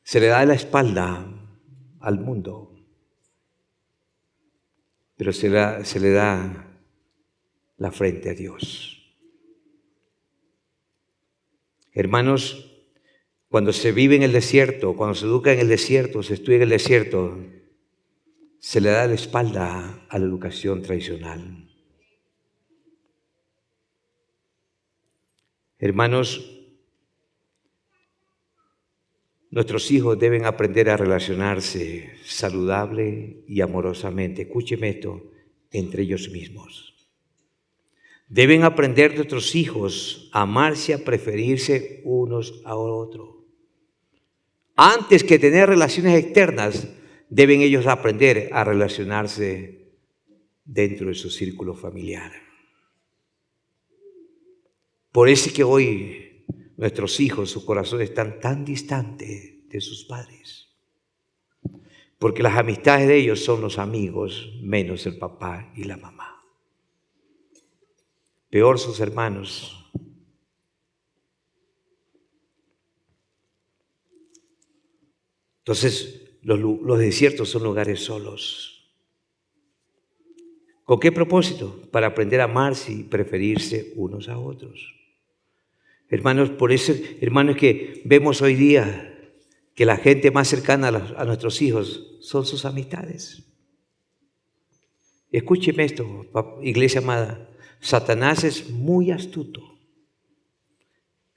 A: se le da la espalda al mundo, pero se le da la frente a Dios. Hermanos, cuando se vive en el desierto, cuando se educa en el desierto, se estudia en el desierto, se le da la espalda a la educación tradicional. Hermanos, nuestros hijos deben aprender a relacionarse saludable y amorosamente, escúcheme esto, entre ellos mismos. Deben aprender nuestros hijos a amarse, a preferirse unos a otros. Antes que tener relaciones externas, deben ellos aprender a relacionarse dentro de su círculo familiar. Por eso es que hoy nuestros hijos, sus corazones están tan distantes de sus padres. Porque las amistades de ellos son los amigos, menos el papá y la mamá. Peor sus hermanos. Entonces, los desiertos son lugares solos. ¿Con qué propósito? Para aprender a amarse y preferirse unos a otros. Hermanos, por eso, hermanos, que vemos hoy día que la gente más cercana a nuestros hijos son sus amistades. Escúcheme esto, iglesia amada. Satanás es muy astuto.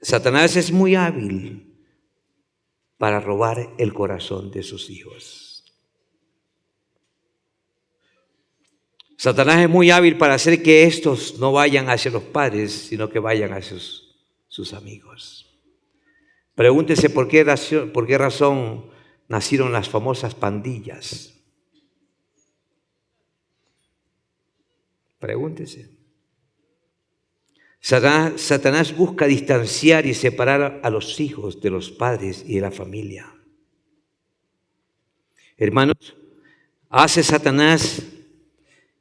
A: Satanás es muy hábil para robar el corazón de sus hijos. Satanás es muy hábil para hacer que estos no vayan hacia los padres, sino que vayan hacia sus amigos. Pregúntese por qué razón nacieron las famosas pandillas. Pregúntese. Satanás busca distanciar y separar a los hijos de los padres y de la familia. Hermanos, hace Satanás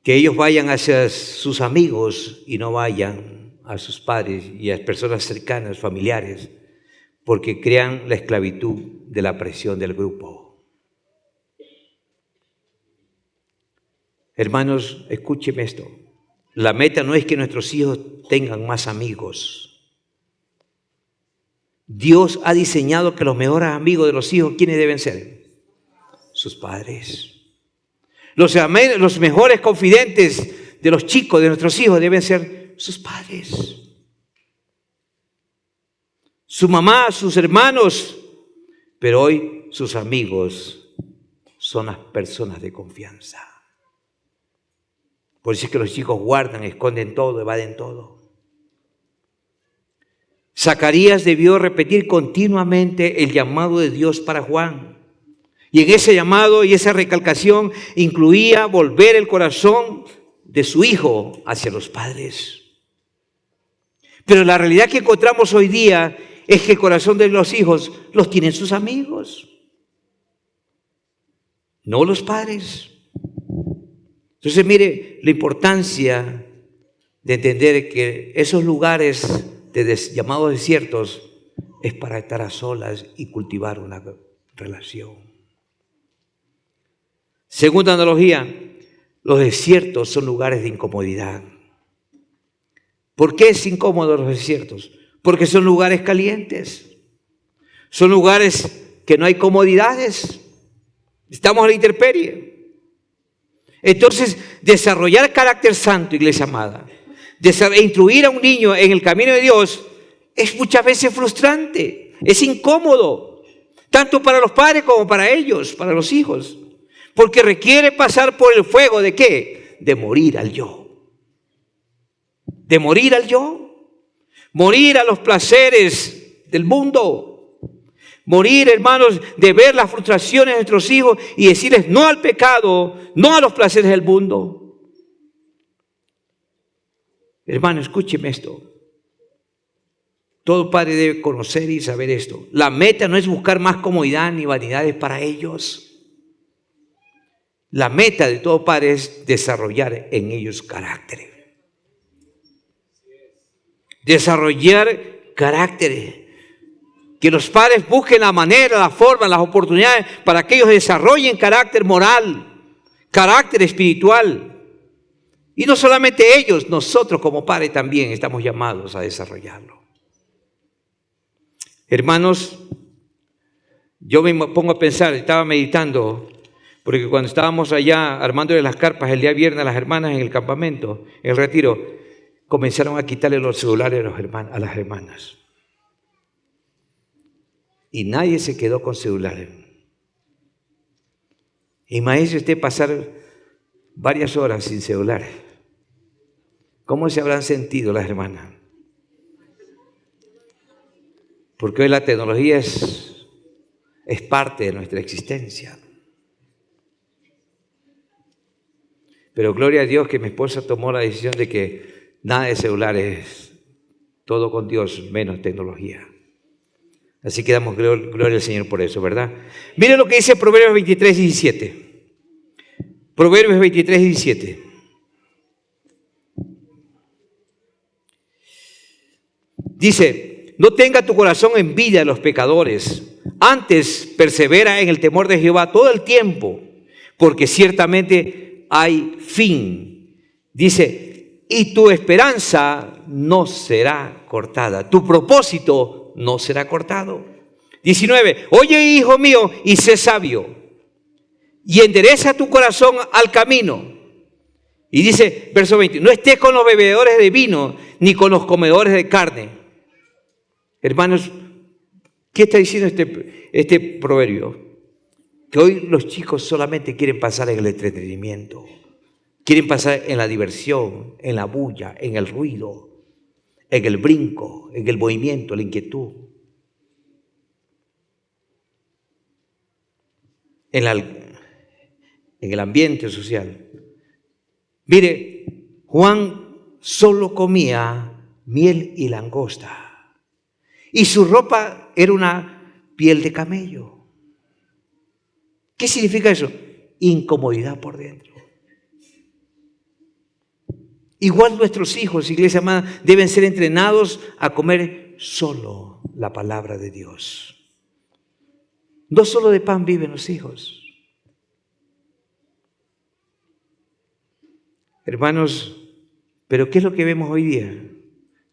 A: que ellos vayan hacia sus amigos y no vayan a sus padres y a personas cercanas, familiares, porque crean la esclavitud de la presión del grupo. Hermanos, escúcheme esto. La meta no es que nuestros hijos tengan más amigos. Dios ha diseñado que los mejores amigos de los hijos, ¿quiénes deben ser? Sus padres. Los mejores confidentes de los chicos, de nuestros hijos, deben ser sus padres. Su mamá, sus hermanos, pero hoy sus amigos son las personas de confianza. Por eso es que los chicos guardan, esconden todo, evaden todo. Zacarías debió repetir continuamente el llamado de Dios para Juan. Y en ese llamado y esa recalcación incluía volver el corazón de su hijo hacia los padres. Pero la realidad que encontramos hoy día es que el corazón de los hijos los tienen sus amigos, no los padres. Entonces, mire la importancia de entender que esos lugares llamados desiertos es para estar a solas y cultivar una relación. Segunda analogía, los desiertos son lugares de incomodidad. ¿Por qué es incómodo los desiertos? Porque son lugares calientes, son lugares que no hay comodidades, estamos a la intemperie. Entonces, desarrollar carácter santo, iglesia amada, instruir a un niño en el camino de Dios es muchas veces frustrante, es incómodo, tanto para los padres como para ellos, para los hijos, porque requiere pasar por el fuego ¿de qué? De morir al yo. De morir al yo, morir a los placeres del mundo, morir, hermanos, de ver las frustraciones de nuestros hijos y decirles no al pecado, no a los placeres del mundo. Hermano, escúcheme esto. Todo padre debe conocer y saber esto. La meta no es buscar más comodidad ni vanidades para ellos. La meta de todo padre es desarrollar en ellos carácter. Desarrollar carácter. Que los padres busquen la manera, la forma, las oportunidades para que ellos desarrollen carácter moral, carácter espiritual. Y no solamente ellos, nosotros como padres también estamos llamados a desarrollarlo. Hermanos, yo me pongo a pensar, estaba meditando, porque cuando estábamos allá armándole las carpas el día viernes a las hermanas en el campamento, en el retiro, comenzaron a quitarle los celulares a las hermanas. Y nadie se quedó con celulares. Imagínese usted pasar varias horas sin celulares. ¿Cómo se habrán sentido las hermanas? Porque hoy la tecnología es parte de nuestra existencia. Pero gloria a Dios que mi esposa tomó la decisión de que nada de celulares, todo con Dios, menos tecnología. Así que damos gloria al Señor por eso, ¿verdad? Miren lo que dice Proverbios 23, 17. Proverbios 23, 17. Dice, no tenga tu corazón envidia de los pecadores, antes persevera en el temor de Jehová todo el tiempo, porque ciertamente hay fin. Dice, y tu esperanza no será cortada, tu propósito no será cortado. 19, oye, hijo mío, y sé sabio, y endereza tu corazón al camino. Y dice, verso 20, no estés con los bebedores de vino, ni con los comedores de carne. Hermanos, ¿qué está diciendo este proverbio? Que hoy los chicos solamente quieren pasar en el entretenimiento, quieren pasar en la diversión, en la bulla, en el ruido, en el brinco, en el movimiento, la inquietud, en el ambiente social. Mire, Juan solo comía miel y langosta. Y su ropa era una piel de camello. ¿Qué significa eso? Incomodidad por dentro. Igual nuestros hijos, iglesia amada, deben ser entrenados a comer solo la palabra de Dios. No solo de pan viven los hijos. Hermanos, pero ¿qué es lo que vemos hoy día?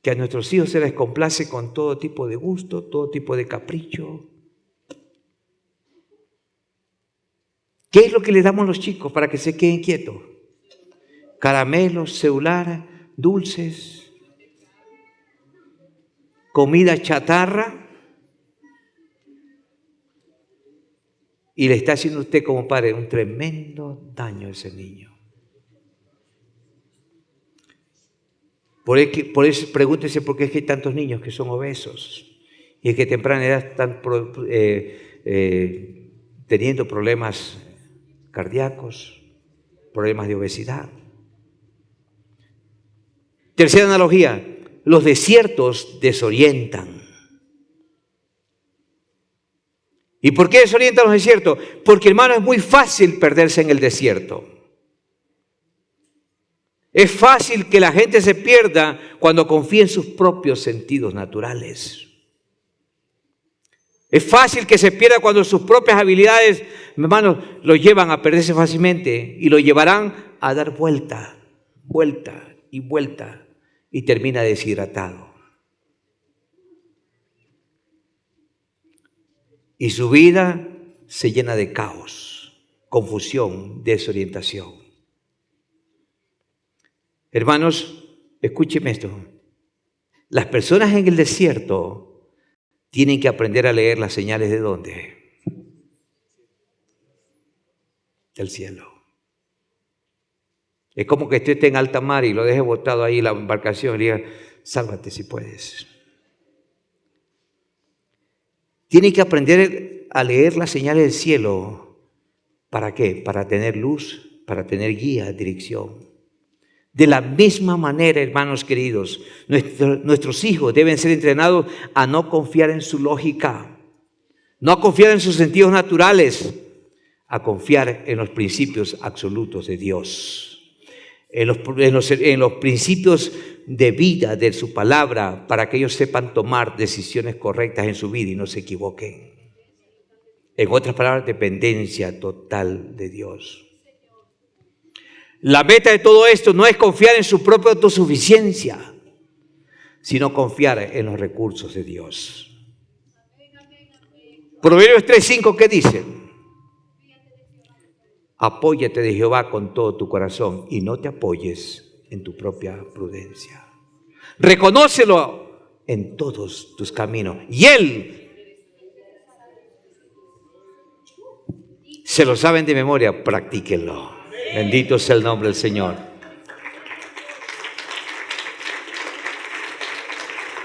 A: Que a nuestros hijos se les complace con todo tipo de gusto, todo tipo de capricho. ¿Qué es lo que les damos a los chicos para que se queden quietos? Caramelos, celular, dulces, comida chatarra. Y le está haciendo usted como padre un tremendo daño a ese niño. Por eso pregúntese por qué es que hay tantos niños que son obesos y es que a temprana edad están teniendo problemas cardíacos, problemas de obesidad. Tercera analogía, los desiertos desorientan. ¿Y por qué desorientan los desiertos? Porque, hermano, es muy fácil perderse en el desierto. Es fácil que la gente se pierda cuando confía en sus propios sentidos naturales. Es fácil que se pierda cuando sus propias habilidades, hermanos, lo llevan a perderse fácilmente y lo llevarán a dar vuelta y termina deshidratado. Y su vida se llena de caos, confusión, desorientación. Hermanos, escúcheme esto. Las personas en el desierto tienen que aprender a leer las señales ¿de dónde? Del cielo. Es como que usted esté en alta mar y lo deje botado ahí en la embarcación y diga, sálvate si puedes. Tiene que aprender a leer las señales del cielo. ¿Para qué? Para tener luz, para tener guía, dirección. De la misma manera, hermanos queridos, nuestros hijos deben ser entrenados a no confiar en su lógica, no a confiar en sus sentidos naturales, a confiar en los principios absolutos de Dios, en los principios de vida de su palabra, para que ellos sepan tomar decisiones correctas en su vida y no se equivoquen. En otras palabras, dependencia total de Dios. La meta de todo esto no es confiar en su propia autosuficiencia, sino confiar en los recursos de Dios. Proverbios 3:5, ¿qué dice? Apóyate de Jehová con todo tu corazón y no te apoyes en tu propia prudencia. Reconócelo en todos tus caminos y Él, se lo saben de memoria, practíquenlo. Bendito sea el nombre del Señor.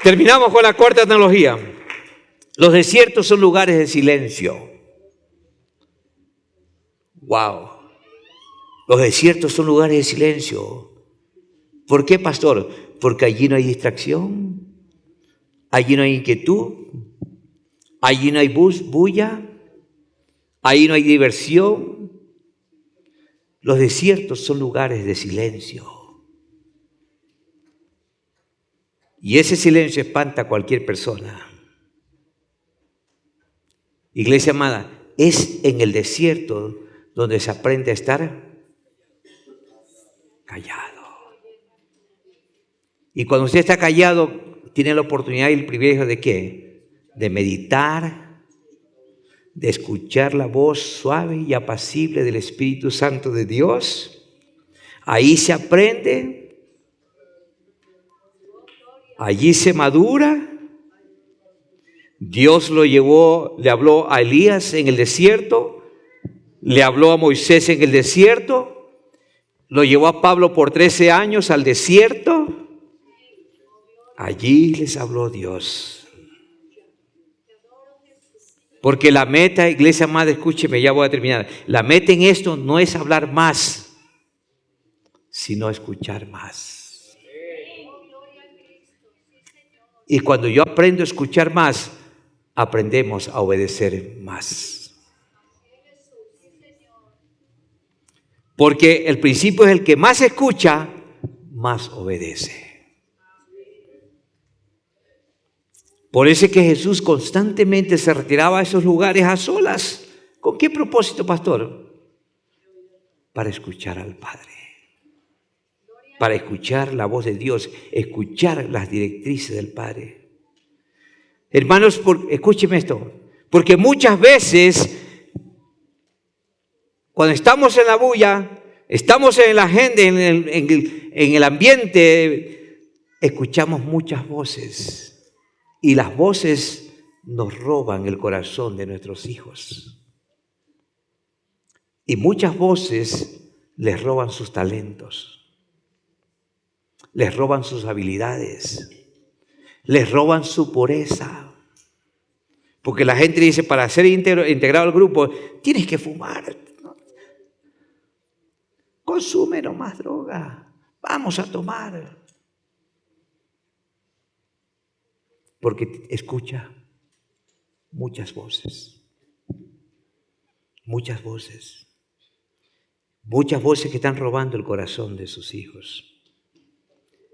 A: Terminamos con la cuarta analogía. Los desiertos son lugares de silencio. Wow. Los desiertos son lugares de silencio. ¿Por qué, pastor? Porque allí no hay distracción, allí no hay inquietud, allí no hay bulla, allí no hay diversión. Los desiertos son lugares de silencio. Y ese silencio espanta a cualquier persona. Iglesia amada, es en el desierto donde se aprende a estar callado. Y cuando usted está callado, tiene la oportunidad y el privilegio de ¿qué? De meditar, de escuchar la voz suave y apacible del Espíritu Santo de Dios. Ahí se aprende, allí se madura. Dios lo llevó, le habló a Elías en el desierto, le habló a Moisés en el desierto, lo llevó a Pablo por 13 años al desierto. Allí les habló Dios. Porque la meta, iglesia amada, escúcheme, ya voy a terminar. La meta en esto no es hablar más, sino escuchar más. Y cuando yo aprendo a escuchar más, aprendemos a obedecer más. Porque el principio es el que más escucha, más obedece. Por eso es que Jesús constantemente se retiraba a esos lugares a solas. ¿Con qué propósito, pastor? Para escuchar al Padre. Para escuchar la voz de Dios, escuchar las directrices del Padre. Hermanos, escúcheme esto. Porque muchas veces, cuando estamos en la bulla, estamos en la agenda, en el ambiente, escuchamos muchas voces. Y las voces nos roban el corazón de nuestros hijos. Y muchas voces les roban sus talentos.
B: les roban sus habilidades, les roban su pureza. Porque la gente dice, para ser integrado al grupo, tienes que fumar. Consume nomás droga. Vamos a tomar. Porque escucha muchas voces. Muchas voces. Muchas voces que están robando el corazón de sus hijos.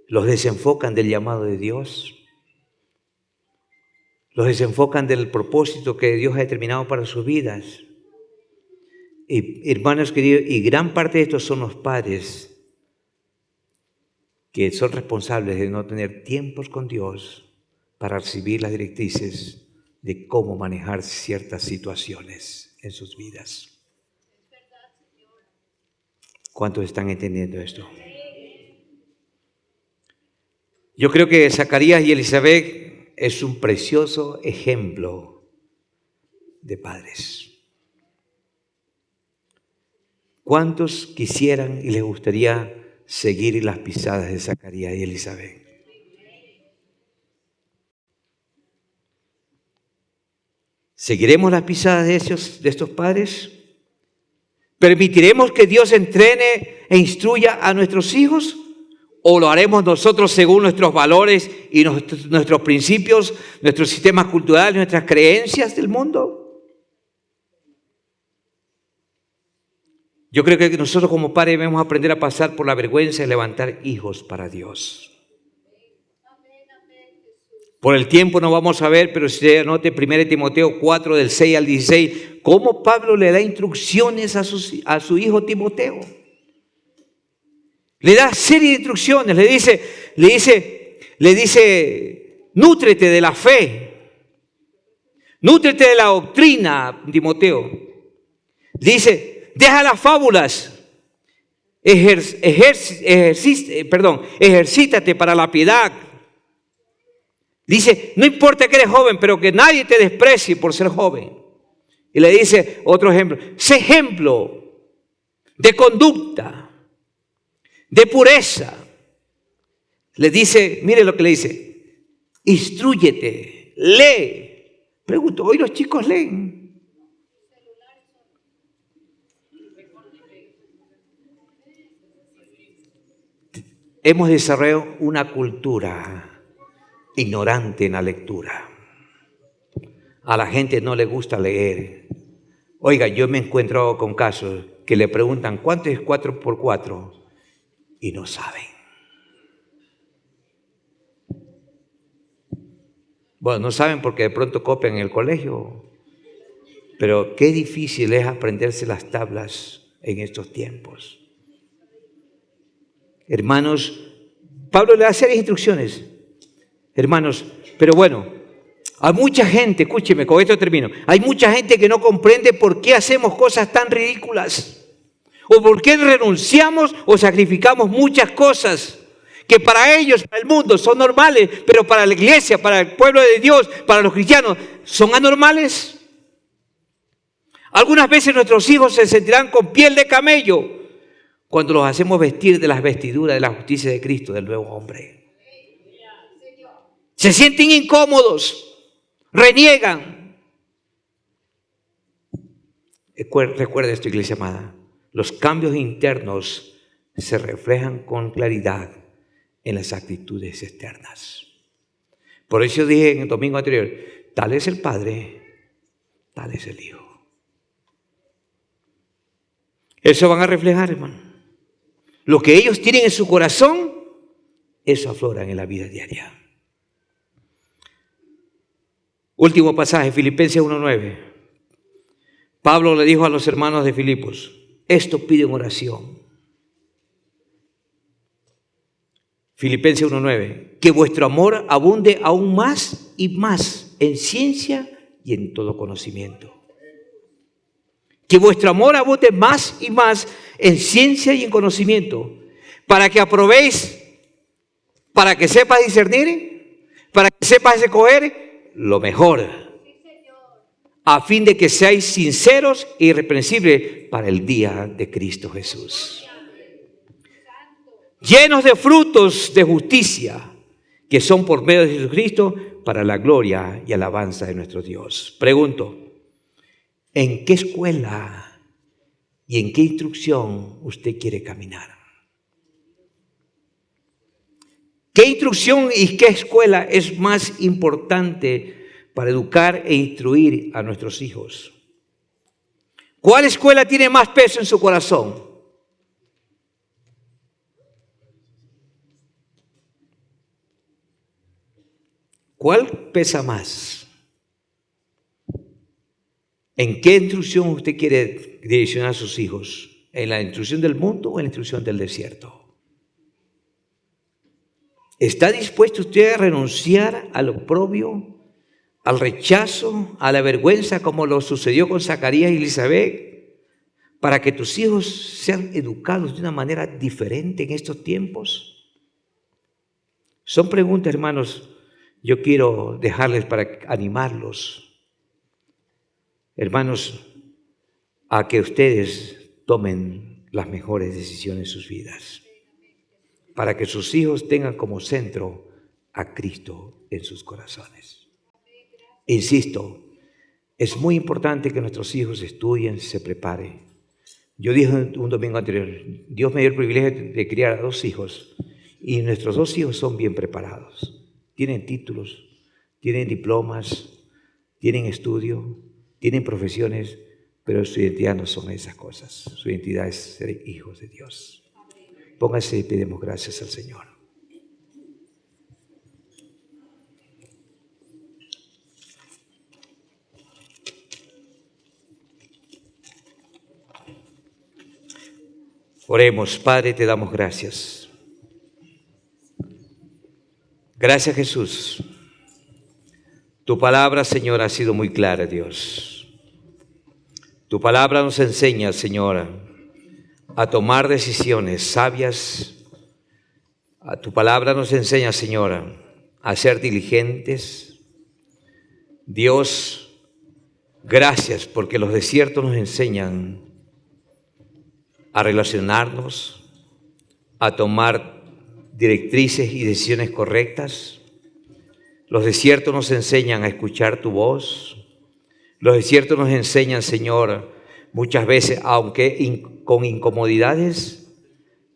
B: Los desenfocan del llamado de Dios. Los desenfocan del propósito que Dios ha determinado para sus vidas. Y hermanos queridos, y gran parte de estos son los padres que son responsables de no tener tiempos con Dios para recibir las directrices de cómo manejar ciertas situaciones en sus vidas. ¿Cuántos están entendiendo esto? Yo creo que Zacarías y Elizabeth es un precioso ejemplo de padres. ¿Cuántos quisieran y les gustaría seguir las pisadas de Zacarías y Elizabeth? ¿Seguiremos las pisadas de estos padres? ¿Permitiremos que Dios entrene e instruya a nuestros hijos? ¿O lo haremos nosotros según nuestros valores y nuestros principios, nuestros sistemas culturales, nuestras creencias del mundo? Yo creo que nosotros como padres debemos aprender a pasar por la vergüenza de levantar hijos para Dios. Por el tiempo no vamos a ver, pero si anote 1 Timoteo 4, del 6 al 16, cómo Pablo le da instrucciones a su hijo Timoteo. Le da serie de instrucciones, le dice, nútrete de la fe, nútrete de la doctrina, Timoteo. Dice, deja las fábulas, ejercítate para la piedad. Dice, no importa que eres joven, pero que nadie te desprecie por ser joven. Y le dice otro ejemplo, sé ejemplo de conducta, de pureza. Le dice, mire lo que le dice, instrúyete, lee. Pregunto, ¿hoy los chicos leen? Hemos desarrollado una cultura ignorante en la lectura. A la gente no le gusta leer. Oiga, yo me he encontrado con casos que le preguntan, ¿cuánto es 4 por 4? Y no saben. Bueno, no saben porque de pronto copian en el colegio. Pero qué difícil es aprenderse las tablas en estos tiempos. Hermanos, Pablo le da serias instrucciones. Hermanos, pero bueno, hay mucha gente, escúcheme, con esto termino. Hay mucha gente que no comprende por qué hacemos cosas tan ridículas. O por qué renunciamos o sacrificamos muchas cosas que para ellos, para el mundo, son normales, pero para la iglesia, para el pueblo de Dios, para los cristianos, son anormales. Algunas veces nuestros hijos se sentirán con piel de camello cuando los hacemos vestir de las vestiduras de la justicia de Cristo, del nuevo hombre. Se sienten incómodos, reniegan. Recuerda esto, iglesia amada. Los cambios internos se reflejan con claridad en las actitudes externas. Por eso dije en el domingo anterior, tal es el Padre, tal es el Hijo. Eso van a reflejar, hermano. Lo que ellos tienen en su corazón, eso aflora en la vida diaria. Último pasaje, Filipenses 1:9. Pablo le dijo a los hermanos de Filipos, esto piden oración. Filipenses 1:9. Que vuestro amor abunde aún más y más en ciencia y en todo conocimiento. Que vuestro amor abunde más y más en ciencia y en conocimiento. Para que aprobéis, para que sepas discernir, para que sepas escoger lo mejor. A fin de que seáis sinceros e irreprensibles para el día de Cristo Jesús. llenos de frutos de justicia, que son por medio de Jesucristo para la gloria y alabanza de nuestro Dios. Pregunto, ¿en qué escuela y en qué instrucción usted quiere caminar? ¿Qué instrucción y qué escuela es más importante para educar e instruir a nuestros hijos? ¿Cuál escuela tiene más peso en su corazón? ¿Cuál pesa más? ¿En qué instrucción usted quiere direccionar a sus hijos? ¿En la instrucción del mundo o en la instrucción del desierto? ¿Está dispuesto usted a renunciar al oprobio, al rechazo, a la vergüenza, como lo sucedió con Zacarías y Elizabeth, para que tus hijos sean educados de una manera diferente en estos tiempos? Son preguntas, hermanos. Yo quiero dejarles para animarlos, hermanos, a que ustedes tomen las mejores decisiones en sus vidas, para que sus hijos tengan como centro a Cristo en sus corazones. Insisto, es muy importante que nuestros hijos estudien, se preparen. Yo dije un domingo anterior, Dios me dio el privilegio de criar a 2 hijos y nuestros 2 hijos son bien preparados. Tienen títulos, tienen diplomas, tienen estudio, tienen profesiones, pero su identidad no son esas cosas. Su identidad es ser hijos de Dios. Póngase y pedimos gracias al Señor. Oremos. Padre, te damos gracias. Gracias, Jesús. Tu palabra, Señor, ha sido muy clara, Dios. Tu palabra nos enseña, Señor, a tomar decisiones sabias. Tu palabra nos enseña, Señor, a ser diligentes. Dios, gracias porque los desiertos nos enseñan a relacionarnos, a tomar directrices y decisiones correctas. Los desiertos nos enseñan a escuchar tu voz. Los desiertos nos enseñan, Señor, muchas veces, aunque con incomodidades,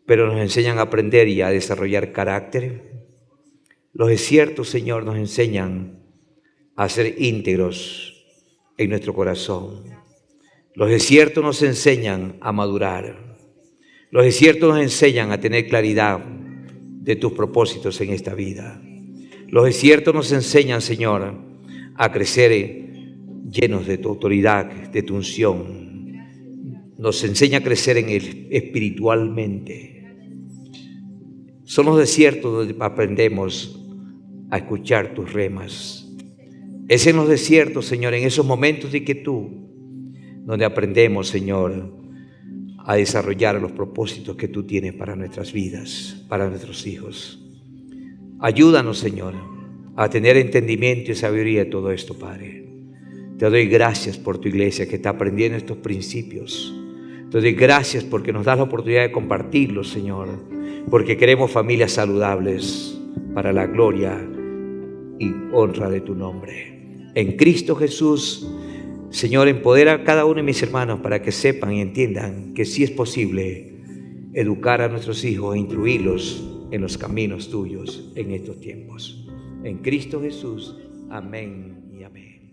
B: pero nos enseñan a aprender y a desarrollar carácter. Los desiertos, Señor, nos enseñan a ser íntegros en nuestro corazón. Los desiertos nos enseñan a madurar. Los desiertos nos enseñan a tener claridad de tus propósitos en esta vida. Los desiertos nos enseñan, Señor, a crecer llenos de tu autoridad, de tu unción. Nos enseña a crecer en él espiritualmente. Son los desiertos donde aprendemos a escuchar tus remas. Es en los desiertos, Señor, en esos momentos de quietud, donde aprendemos, Señor, a desarrollar los propósitos que tú tienes para nuestras vidas, para nuestros hijos. Ayúdanos, Señor, a tener entendimiento y sabiduría de todo esto, Padre. Te doy gracias por tu iglesia que está aprendiendo estos principios. Te doy gracias porque nos das la oportunidad de compartirlos, Señor, porque queremos familias saludables para la gloria y honra de tu nombre. En Cristo Jesús, Señor, empodera a cada uno de mis hermanos para que sepan y entiendan que sí es posible educar a nuestros hijos e instruirlos en los caminos tuyos en estos tiempos. En Cristo Jesús, amén y amén.